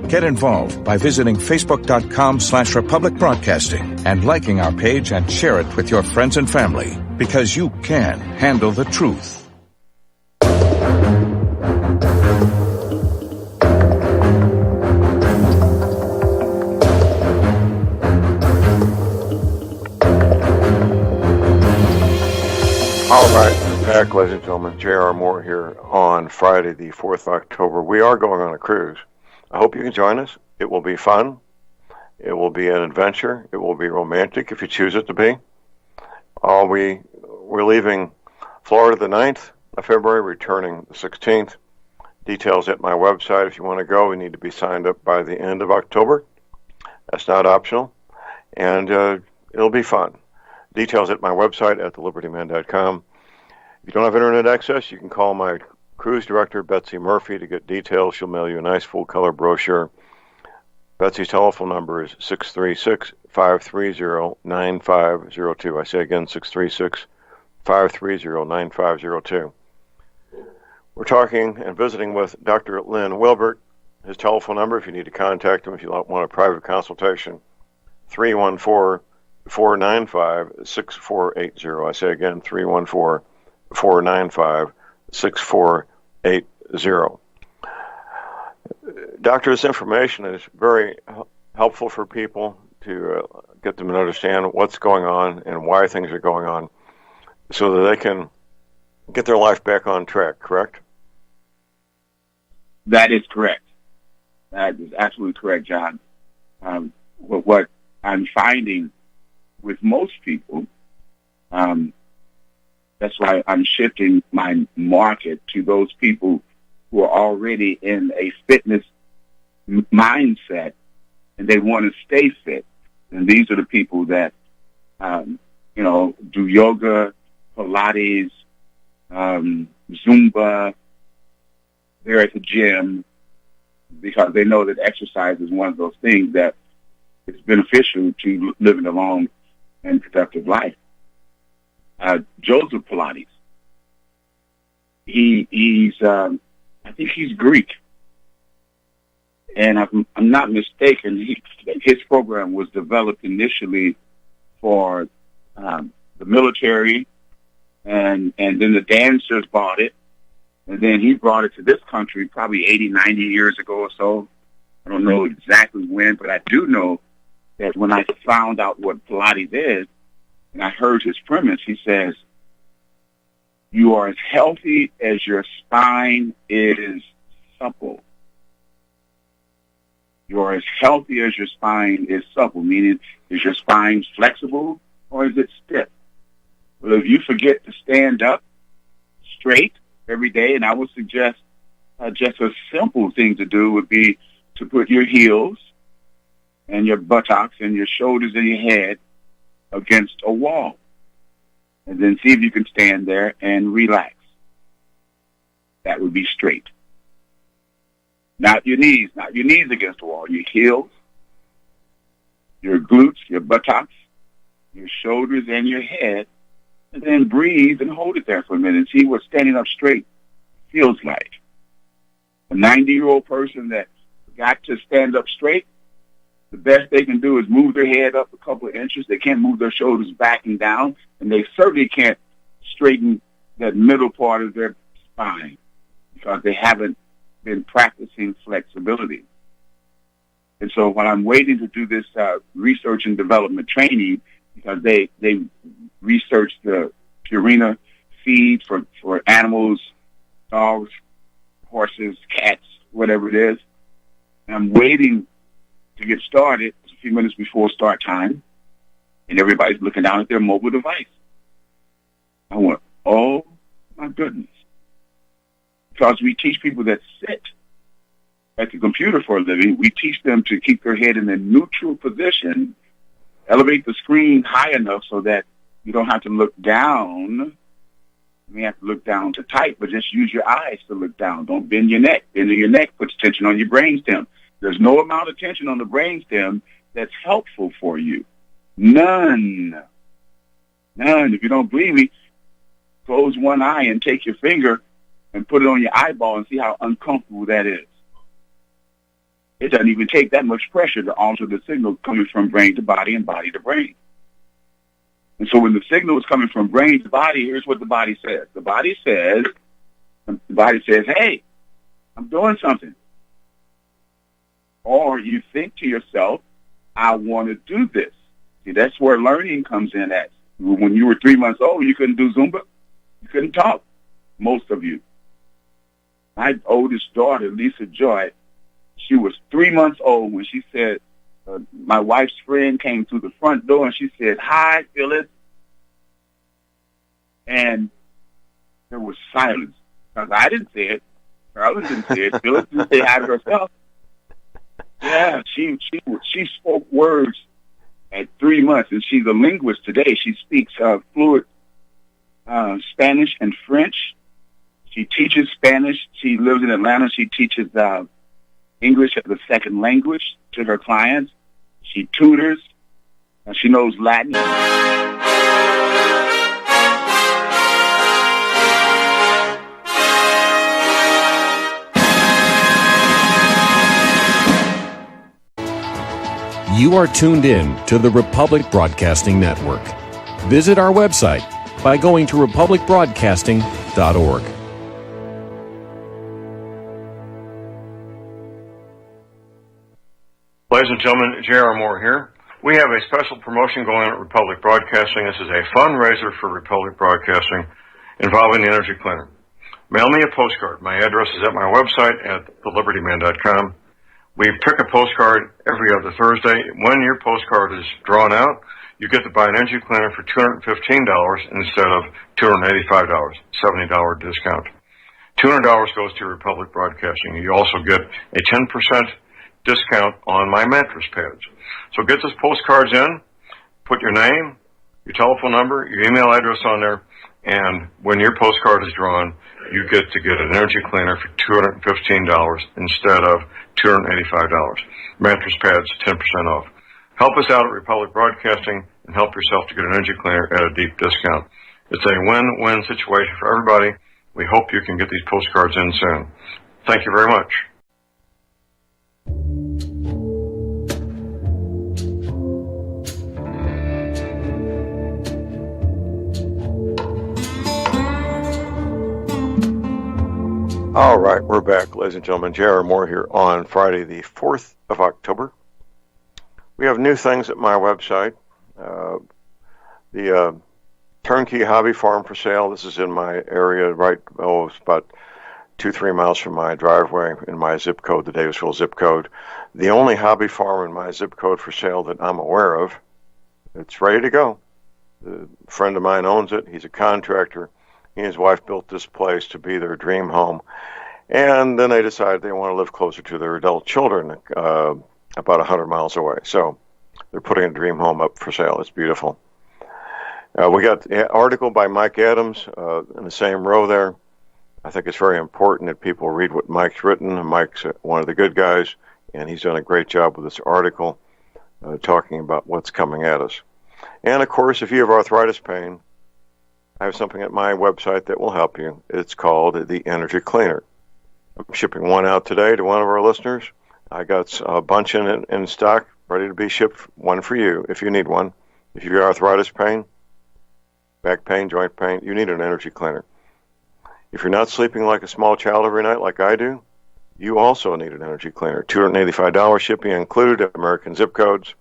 Get involved by visiting Facebook.com/Republic Broadcasting and liking our page and share it with your friends and family, because you can handle the truth. All right, back, ladies and gentlemen. J.R. Moore here on Friday, the 4th of October. We are going on a cruise. I hope you can join us. It will be fun. It will be an adventure. It will be romantic if you choose it to be. We're leaving Florida the 9th of February, returning the 16th. Details at my website. If you want to go, we need to be signed up by the end of October. That's not optional. And It'll be fun. Details at my website at thelibertyman.com. If you don't have internet access, you can call my cruise director, Betsy Murphy, to get details. She'll mail you a nice full-color brochure. Betsy's telephone number is 636-530-9502. I say again, 636-530-9502. We're talking and visiting with Dr. Lynn Wilbert. His telephone number, if you need to contact him, if you want a private consultation, 314-495-6480. I say again, 314-495-6480. Doctor, this information is very helpful for people to get them to understand what's going on and why things are going on so that they can get their life back on track, correct? That is correct. That is absolutely correct, John. What I'm finding with most people, that's why I'm shifting my market to those people who are already in a fitness mindset and they want to stay fit. And these are the people that, do yoga, Pilates, Zumba. They're at the gym because they know that exercise is one of those things that is beneficial to living a long and productive life. Joseph Pilates, he's I think he's Greek, and I'm not mistaken. His program was developed initially for the military, and then the dancers bought it, and then he brought it to this country probably 80, 90 years ago or so. I don't know exactly when, but I do know that when I found out what Pilates is, and I heard his premise, he says, you are as healthy as your spine is supple. You are as healthy as your spine is supple, meaning is your spine flexible or is it stiff? Well, if you forget to stand up straight every day, and I would suggest just a simple thing to do would be to put your heels and your buttocks and your shoulders and your head against a wall. And then see if you can stand there and relax. That would be straight. Not your knees against the wall. Your heels, your glutes, your buttocks, your shoulders, and your head. And then breathe and hold it there for a minute and see what standing up straight feels like. A 90-year-old person that got to stand up straight, the best they can do is move their head up a couple of inches. They can't move their shoulders back and down, and they certainly can't straighten that middle part of their spine because they haven't been practicing flexibility. And so while I'm waiting to do this research and development training, because they researched the Purina feed for animals, dogs, horses, cats, whatever it is, and I'm waiting to get started. It's a few minutes before start time, and everybody's looking down at their mobile device. I went, oh, my goodness. Because we teach people that sit at the computer for a living, we teach them to keep their head in a neutral position, elevate the screen high enough so that you don't have to look down. You may have to look down to type, but just use your eyes to look down. Don't bend your neck. Bending your neck puts tension on your brainstem. There's no amount of tension on the brainstem that's helpful for you. None. If you don't believe me, close one eye and take your finger and put it on your eyeball and see how uncomfortable that is. It doesn't even take that much pressure to alter the signal coming from brain to body and body to brain. And so when the signal is coming from brain to body, here's what the body says. The body says, hey, I'm doing something. Or you think to yourself, I want to do this. See, that's where learning comes in at. When you were 3 months old, you couldn't do Zumba. You couldn't talk, most of you. My oldest daughter, Lisa Joy, she was 3 months old when she said, my wife's friend came through the front door and she said, hi, Phyllis. And there was silence. Because I didn't say it. Carla didn't say it. Phyllis didn't say hi to herself. Yeah, she spoke words at 3 months, and she's a linguist today. She speaks fluent Spanish and French. She teaches Spanish. She lives in Atlanta. She teaches English as a second language to her clients. She tutors. She knows Latin. You are tuned in to the Republic Broadcasting Network. Visit our website by going to republicbroadcasting.org. Ladies and gentlemen, J.R. Moore here. We have a special promotion going on at Republic Broadcasting. This is a fundraiser for Republic Broadcasting involving the Energy Cleaner. Mail me a postcard. My address is at my website at thelibertyman.com. We pick a postcard every other Thursday. When your postcard is drawn out, you get to buy an energy cleaner for $215 instead of $285, $70 discount. $200 goes to Republic Broadcasting. You also get a 10% discount on my mattress pads. So get those postcards in, put your name, your telephone number, your email address on there, and when your postcard is drawn, you get to get an energy cleaner for $215 instead of $285. Mattress pads, 10% off. Help us out at Republic Broadcasting and help yourself to get an energy cleaner at a deep discount. It's a win-win situation for everybody. We hope you can get these postcards in soon. Thank you very much. All right, we're back, ladies and gentlemen. J.R. Moore here on Friday, the 4th of October. We have new things at my website. The Turnkey Hobby Farm for sale. This is in my area, it's about 2-3 miles from my driveway in my zip code, the Davisville zip code. The only hobby farm in my zip code for sale that I'm aware of. It's ready to go. A friend of mine owns it. He's a contractor. He and his wife built this place to be their dream home. And then they decided they want to live closer to their adult children, about 100 miles away. So they're putting a dream home up for sale. It's beautiful. We got an article by Mike Adams in the same row there. I think it's very important that people read what Mike's written. Mike's one of the good guys, and he's done a great job with this article talking about what's coming at us. And, of course, if you have arthritis pain, I have something at my website that will help you. It's called the Energy Cleaner. I'm shipping one out today to one of our listeners. I got a bunch in stock, ready to be shipped, one for you if you need one. If you have arthritis pain, back pain, joint pain, you need an energy cleaner. If you're not sleeping like a small child every night like I do, you also need an energy cleaner. $285 shipping included at American zip codes.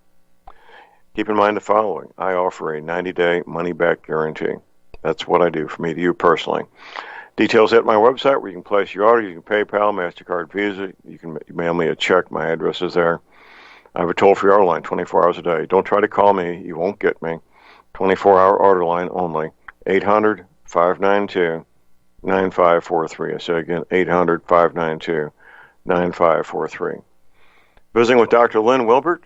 Keep in mind the following. I offer a 90-day money-back guarantee. That's what I do for me to you personally. Details at my website where you can place your order. You can PayPal, MasterCard, Visa. You can mail me a check. My address is there. I have a toll-free order line 24 hours a day. Don't try to call me. You won't get me. 24-hour order line only. 800-592-9543. I say again, 800-592-9543. Visiting with Dr. Lynn Wilbert,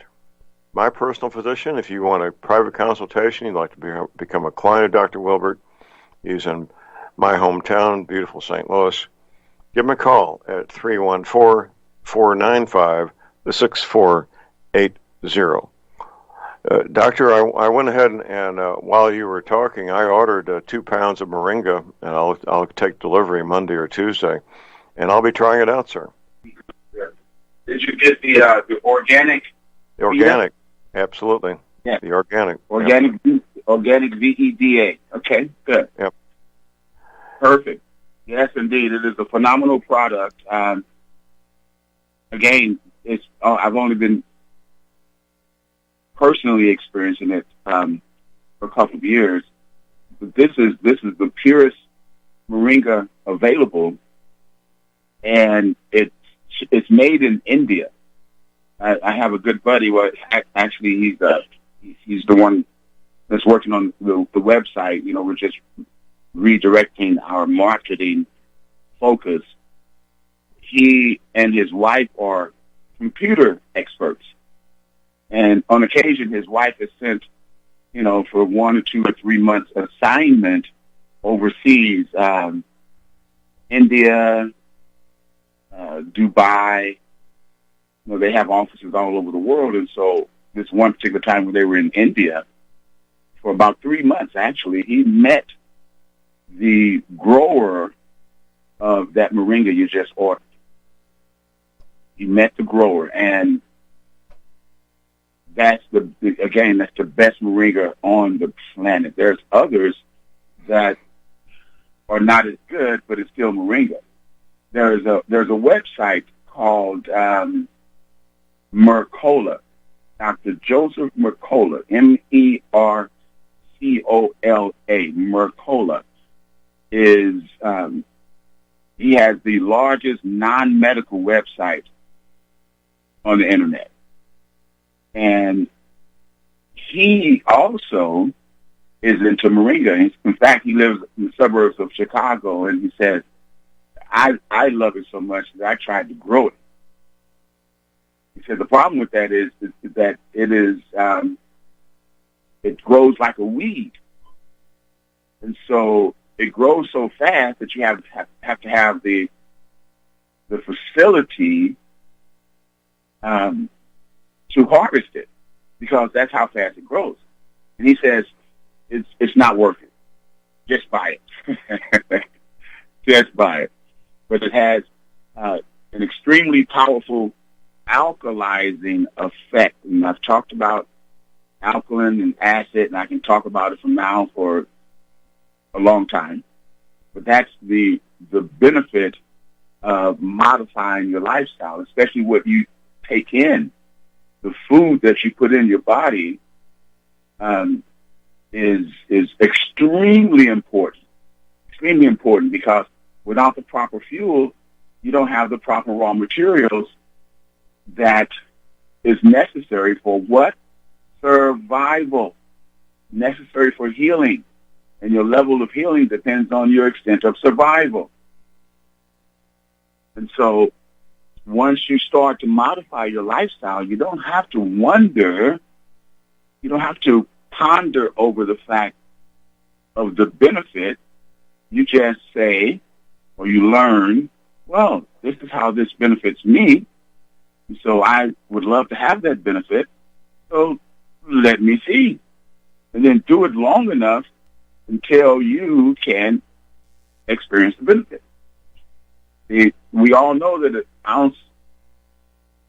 my personal physician. If you want a private consultation, you'd like to become a client of Dr. Wilbert, he's in my hometown, beautiful St. Louis. Give him a call at 314-495-6480. Doctor, I went ahead and while you were talking, I ordered 2 pounds of moringa, and I'll take delivery Monday or Tuesday, and I'll be trying it out, sir. Did you get the organic? The organic, absolutely. Yeah. The organic. Organic, yep. Organic VEDA. Okay, good. Yep. Perfect. Yes, indeed. It is a phenomenal product. Again, I've only been personally experiencing it for a couple of years. But this is the purest moringa available, and it's made in India. I have a good buddy. Well, actually, he's the one that's working on the website. You know, we're just redirecting our marketing focus. He and his wife are computer experts, And on occasion, his wife has sent, for 1 or 2 or 3 months assignment overseas, India, Dubai. They have offices all over the world. And so this one particular time when they were in India, for about 3 months, actually, he met the grower of that moringa you just ordered. He met the grower, and that's the best moringa on the planet. There's others that are not as good, but it's still moringa. There's a website called Mercola. Dr. Joseph Mercola, Mercola. Mercola is he has the largest non-medical website on the internet. And he also is into moringa. In fact, he lives in the suburbs of Chicago, and he says, I love it so much that I tried to grow it. He said the problem with that is that it grows like a weed. And so it grows so fast that you have to have the facility to harvest it, because that's how fast it grows. And he says it's not worth it. Just buy it. Just buy it. But it has an extremely powerful alkalizing effect. And I've talked about alkaline and acid, and I can talk about it from now for a long time. But that's the benefit of modifying your lifestyle, especially what you take in. The food that you put in your body is extremely important. Extremely important, because without the proper fuel, you don't have the proper raw materials that is necessary for what? Survival. Necessary for healing. And your level of healing depends on your extent of survival. And so once you start to modify your lifestyle, you don't have to wonder, you don't have to ponder over the fact of the benefit. You just say, or you learn, well, this is how this benefits me, and so I would love to have that benefit, so let me see. And then do it long enough until you can experience the benefit. We all know that an ounce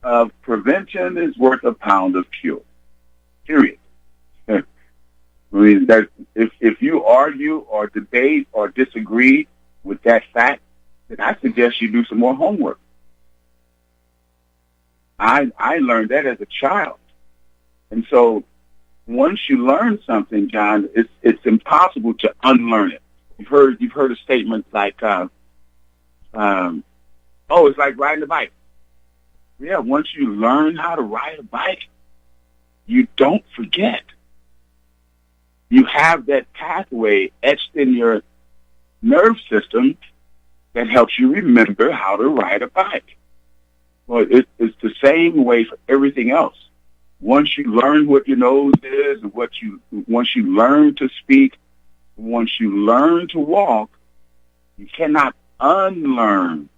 of prevention is worth a pound of cure, period. I mean, if you argue or debate or disagree with that fact, then I suggest you do some more homework. I learned that as a child. And so once you learn something, John, it's impossible to unlearn it. You've heard a statement like, it's like riding a bike. Yeah, once you learn how to ride a bike, you don't forget. You have that pathway etched in your nerve system that helps you remember how to ride a bike. Well, it's the same way for everything else. Once you learn what your nose is, and once you learn to speak, once you learn to walk, you cannot unlearn.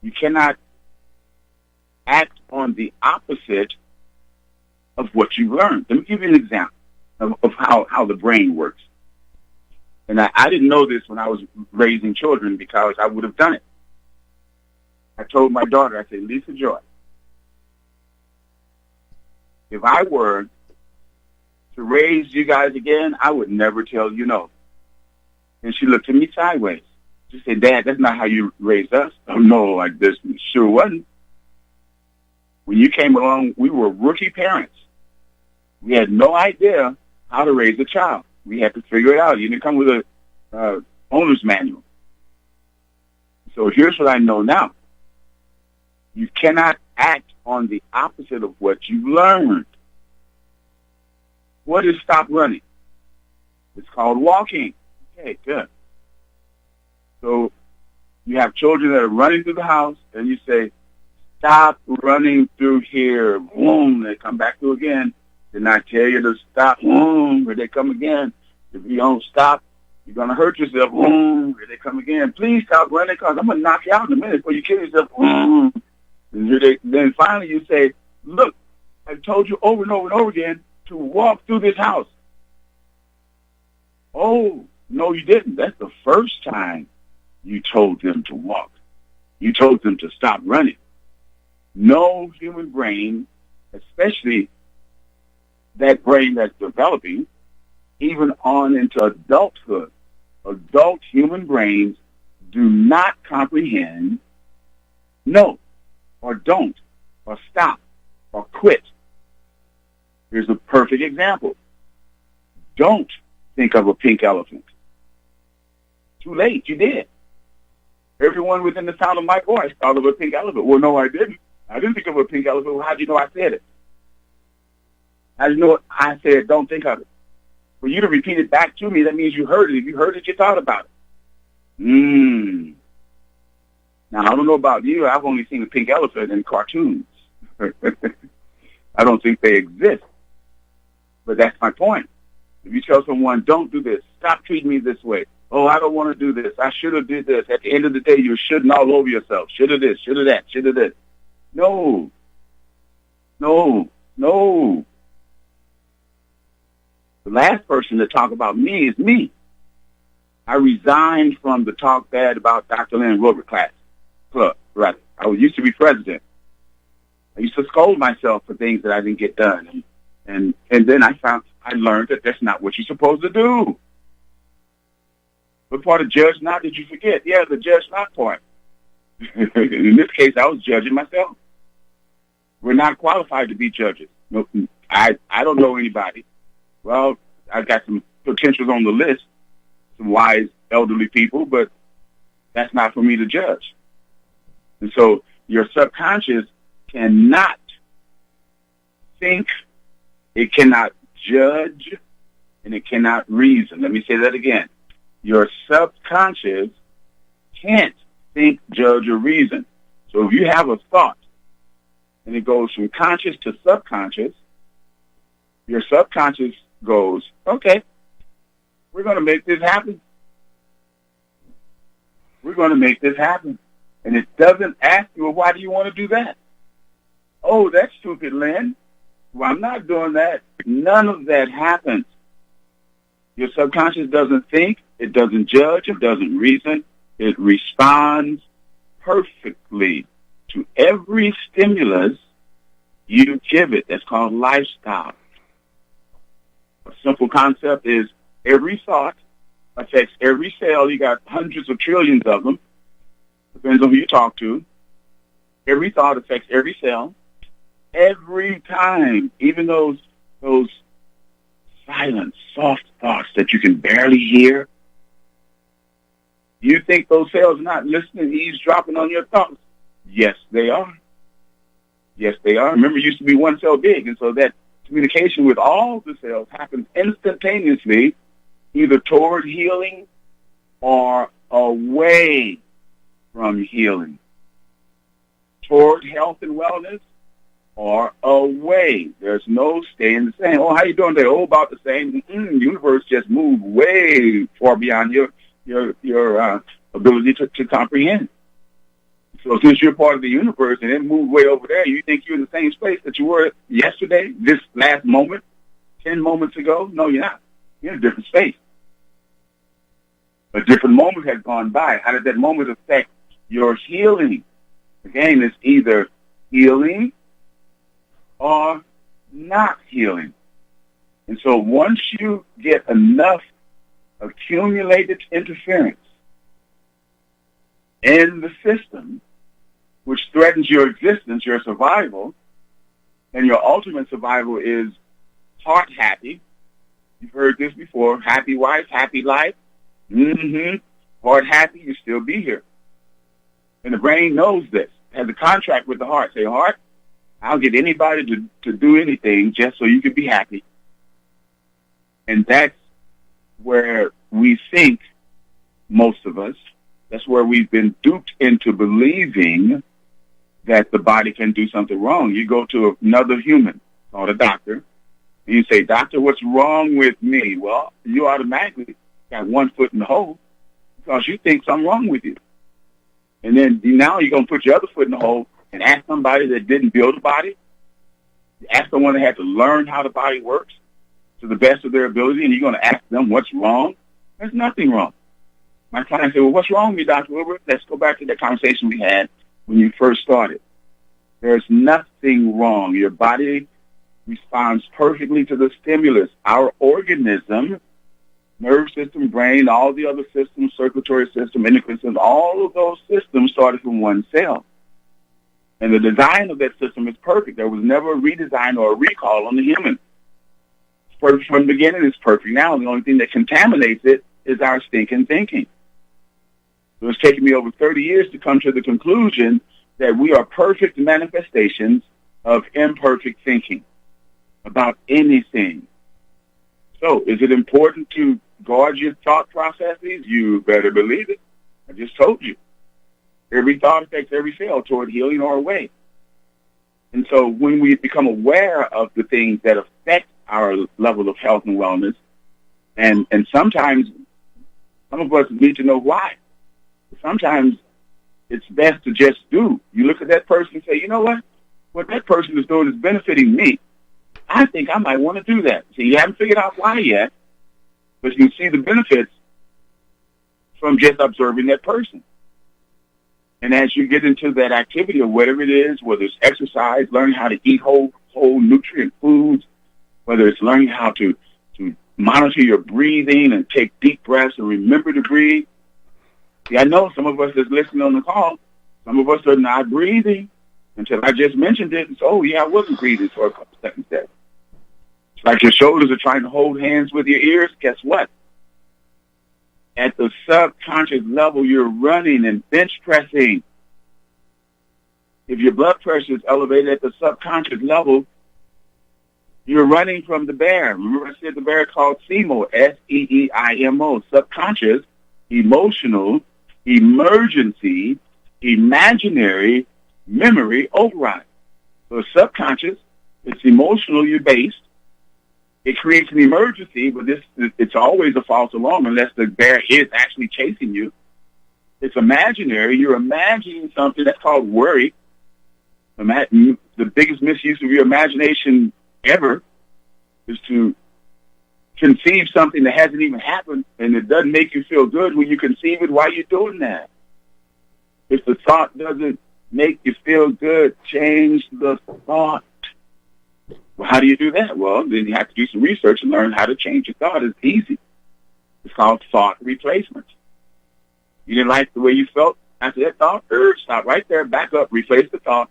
You cannot act on the opposite of what you learned. Let me give you an example of how the brain works. And I didn't know this when I was raising children, because I would have done it. I told my daughter, I said, Lisa Joy, if I were to raise you guys again, I would never tell you no. And she looked at me sideways. She said, Dad, that's not how you raised us. Oh, no, like this. Sure wasn't. When you came along, we were rookie parents. We had no idea how to raise a child. We had to figure it out. You didn't come with a owner's manual. So here's what I know now. You cannot act on the opposite of what you learned. What is stop running? It's called walking. Okay, good. So you have children that are running through the house, and you say, stop running through here. Boom, they come back through again. Then I tell you to stop. Boom, here they come again. If you don't stop, you're going to hurt yourself. Boom, here they come again. Please stop running because I'm going to knock you out in a minute before you kill yourself. Boom. And then finally you say, look, I told you over and over and over again to walk through this house. Oh, no, you didn't. That's the first time you told them to walk. You told them to stop running. No human brain, especially that brain that's developing, even on into adulthood, adult human brains do not comprehend no, or don't, or stop, or quit. Here's a perfect example. Don't think of a pink elephant. Too late, you did. Everyone within the sound of my voice thought of a pink elephant. Well, no, I didn't. I didn't think of a pink elephant. Well, how'd you know I said it? How'd you know I said don't think of it? For you to repeat it back to me, that means you heard it. If you heard it, you thought about it. Now, I don't know about you. I've only seen a pink elephant in cartoons. I don't think they exist. But that's my point. If you tell someone, don't do this, stop treating me this way. Oh, I don't want to do this. I should have did this. At the end of the day, you're shoulding all over yourself. Should have this, should have that, should have this. No. No. No. The last person to talk about me is me. I resigned from the talk bad about Dr. Lynn Wilbur club. Right. I used to be president. I used to scold myself for things that I didn't get done. And then I learned that that's not what you're supposed to do. What part of judge not did you forget? Yeah, the judge not part. In this case, I was judging myself. We're not qualified to be judges. No, I don't know anybody. Well, I've got some potentials on the list, some wise elderly people, but that's not for me to judge. And so your subconscious cannot think, it cannot judge, and it cannot reason. Let me say that again. Your subconscious can't think, judge, or reason. So if you have a thought and it goes from conscious to subconscious, your subconscious goes, okay, we're going to make this happen. We're going to make this happen. And it doesn't ask you, well, why do you want to do that? Oh, that's stupid, Lynn. Well, I'm not doing that. None of that happens. Your subconscious doesn't think, it doesn't judge, it doesn't reason. It responds perfectly to every stimulus you give it. That's called lifestyle. A simple concept is every thought affects every cell. You got hundreds of trillions of them. Depends on who you talk to. Every thought affects every cell. Every time, even those silent, soft thoughts that you can barely hear, you think those cells are not listening, eavesdropping on your thoughts? Yes, they are. Yes, they are. Remember, it used to be one cell big, and so that communication with all the cells happens instantaneously, either toward healing or away from healing, toward health and wellness or away. There's no staying the same. Oh, how you doing today? Oh, about the same. The universe just moved way far beyond your ability to comprehend. So since you're part of the universe and it moved way over there, you think you're in the same space that you were yesterday, this last moment, 10 moments ago? No, you're not. You're in a different space. A different moment has gone by. How did that moment affect your healing? Again, it's either healing or not healing. And so once you get enough accumulated interference in the system, which threatens your existence, your survival, and your ultimate survival is heart happy. You've heard this before. Happy wife, happy life. Heart happy, you still be here. And the brain knows this. It has a contract with the heart. Say, heart, I'll get anybody to do anything just so you can be happy. And that's where we think, most of us, that's where we've been duped into believing that the body can do something wrong. You go to another human called a doctor, and you say, "Doctor, what's wrong with me?" Well, you automatically got one foot in the hole because you think something's wrong with you. And then now you're going to put your other foot in the hole and ask somebody that didn't build a body, ask someone that had to learn how the body works to the best of their ability, and you're going to ask them what's wrong. There's nothing wrong. My client said, "Well, what's wrong with me, Dr. Wilbur?" Let's go back to that conversation we had when you first started. There's nothing wrong. Your body responds perfectly to the stimulus. Our organism, nervous system, brain, all the other systems, circulatory system, endocrine system, all of those systems started from one cell. And the design of that system is perfect. There was never a redesign or a recall on the human. It's perfect from the beginning. It's perfect now. The only thing that contaminates it is our stinking thinking. So it's taken me over 30 years to come to the conclusion that we are perfect manifestations of imperfect thinking about anything. So is it important to guard your thought processes? You better believe it. I just told you. Every thought affects every cell toward healing or away. And so when we become aware of the things that affect our level of health and wellness, and sometimes some of us need to know why. Sometimes it's best to just do. You look at that person and say, "You know what that person is doing is benefiting me. I think I might want to do that." See, you haven't figured out why yet, but you see the benefits from just observing that person. And as you get into that activity or whatever it is, whether it's exercise, learning how to eat whole nutrient foods, whether it's learning how to monitor your breathing and take deep breaths and remember to breathe. See, I know some of us that's listening on the call, some of us are not breathing until I just mentioned it. And so, "Oh, yeah, I wasn't breathing for a couple seconds there." It's like your shoulders are trying to hold hands with your ears. Guess what? At the subconscious level, you're running and bench pressing. If your blood pressure is elevated at the subconscious level, you're running from the bear. Remember I said the bear called SEIMO, SEEIMO, subconscious, emotional, emergency, imaginary, memory override. So subconscious, it's emotional, you're based. It creates an emergency, but it's always a false alarm unless the bear is actually chasing you. It's imaginary. You're imagining something that's called worry. The biggest misuse of your imagination ever is to conceive something that hasn't even happened, and it doesn't make you feel good when you conceive it. Why are you doing that? If the thought doesn't make you feel good, change the thought. Well, how do you do that? Well, then you have to do some research and learn how to change your thought. It's easy. It's called thought replacement. You didn't like the way you felt after that thought? Stop right there, back up, replace the thought,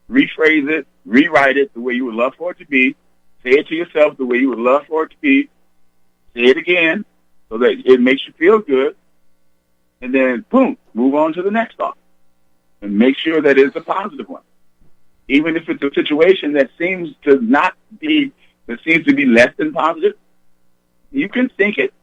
rephrase it, rewrite it the way you would love for it to be, say it to yourself the way you would love for it to be, say it again so that it makes you feel good, and then, boom, move on to the next thought. And make sure that it's a positive one. Even if it's a situation that seems to be less than positive, you can think it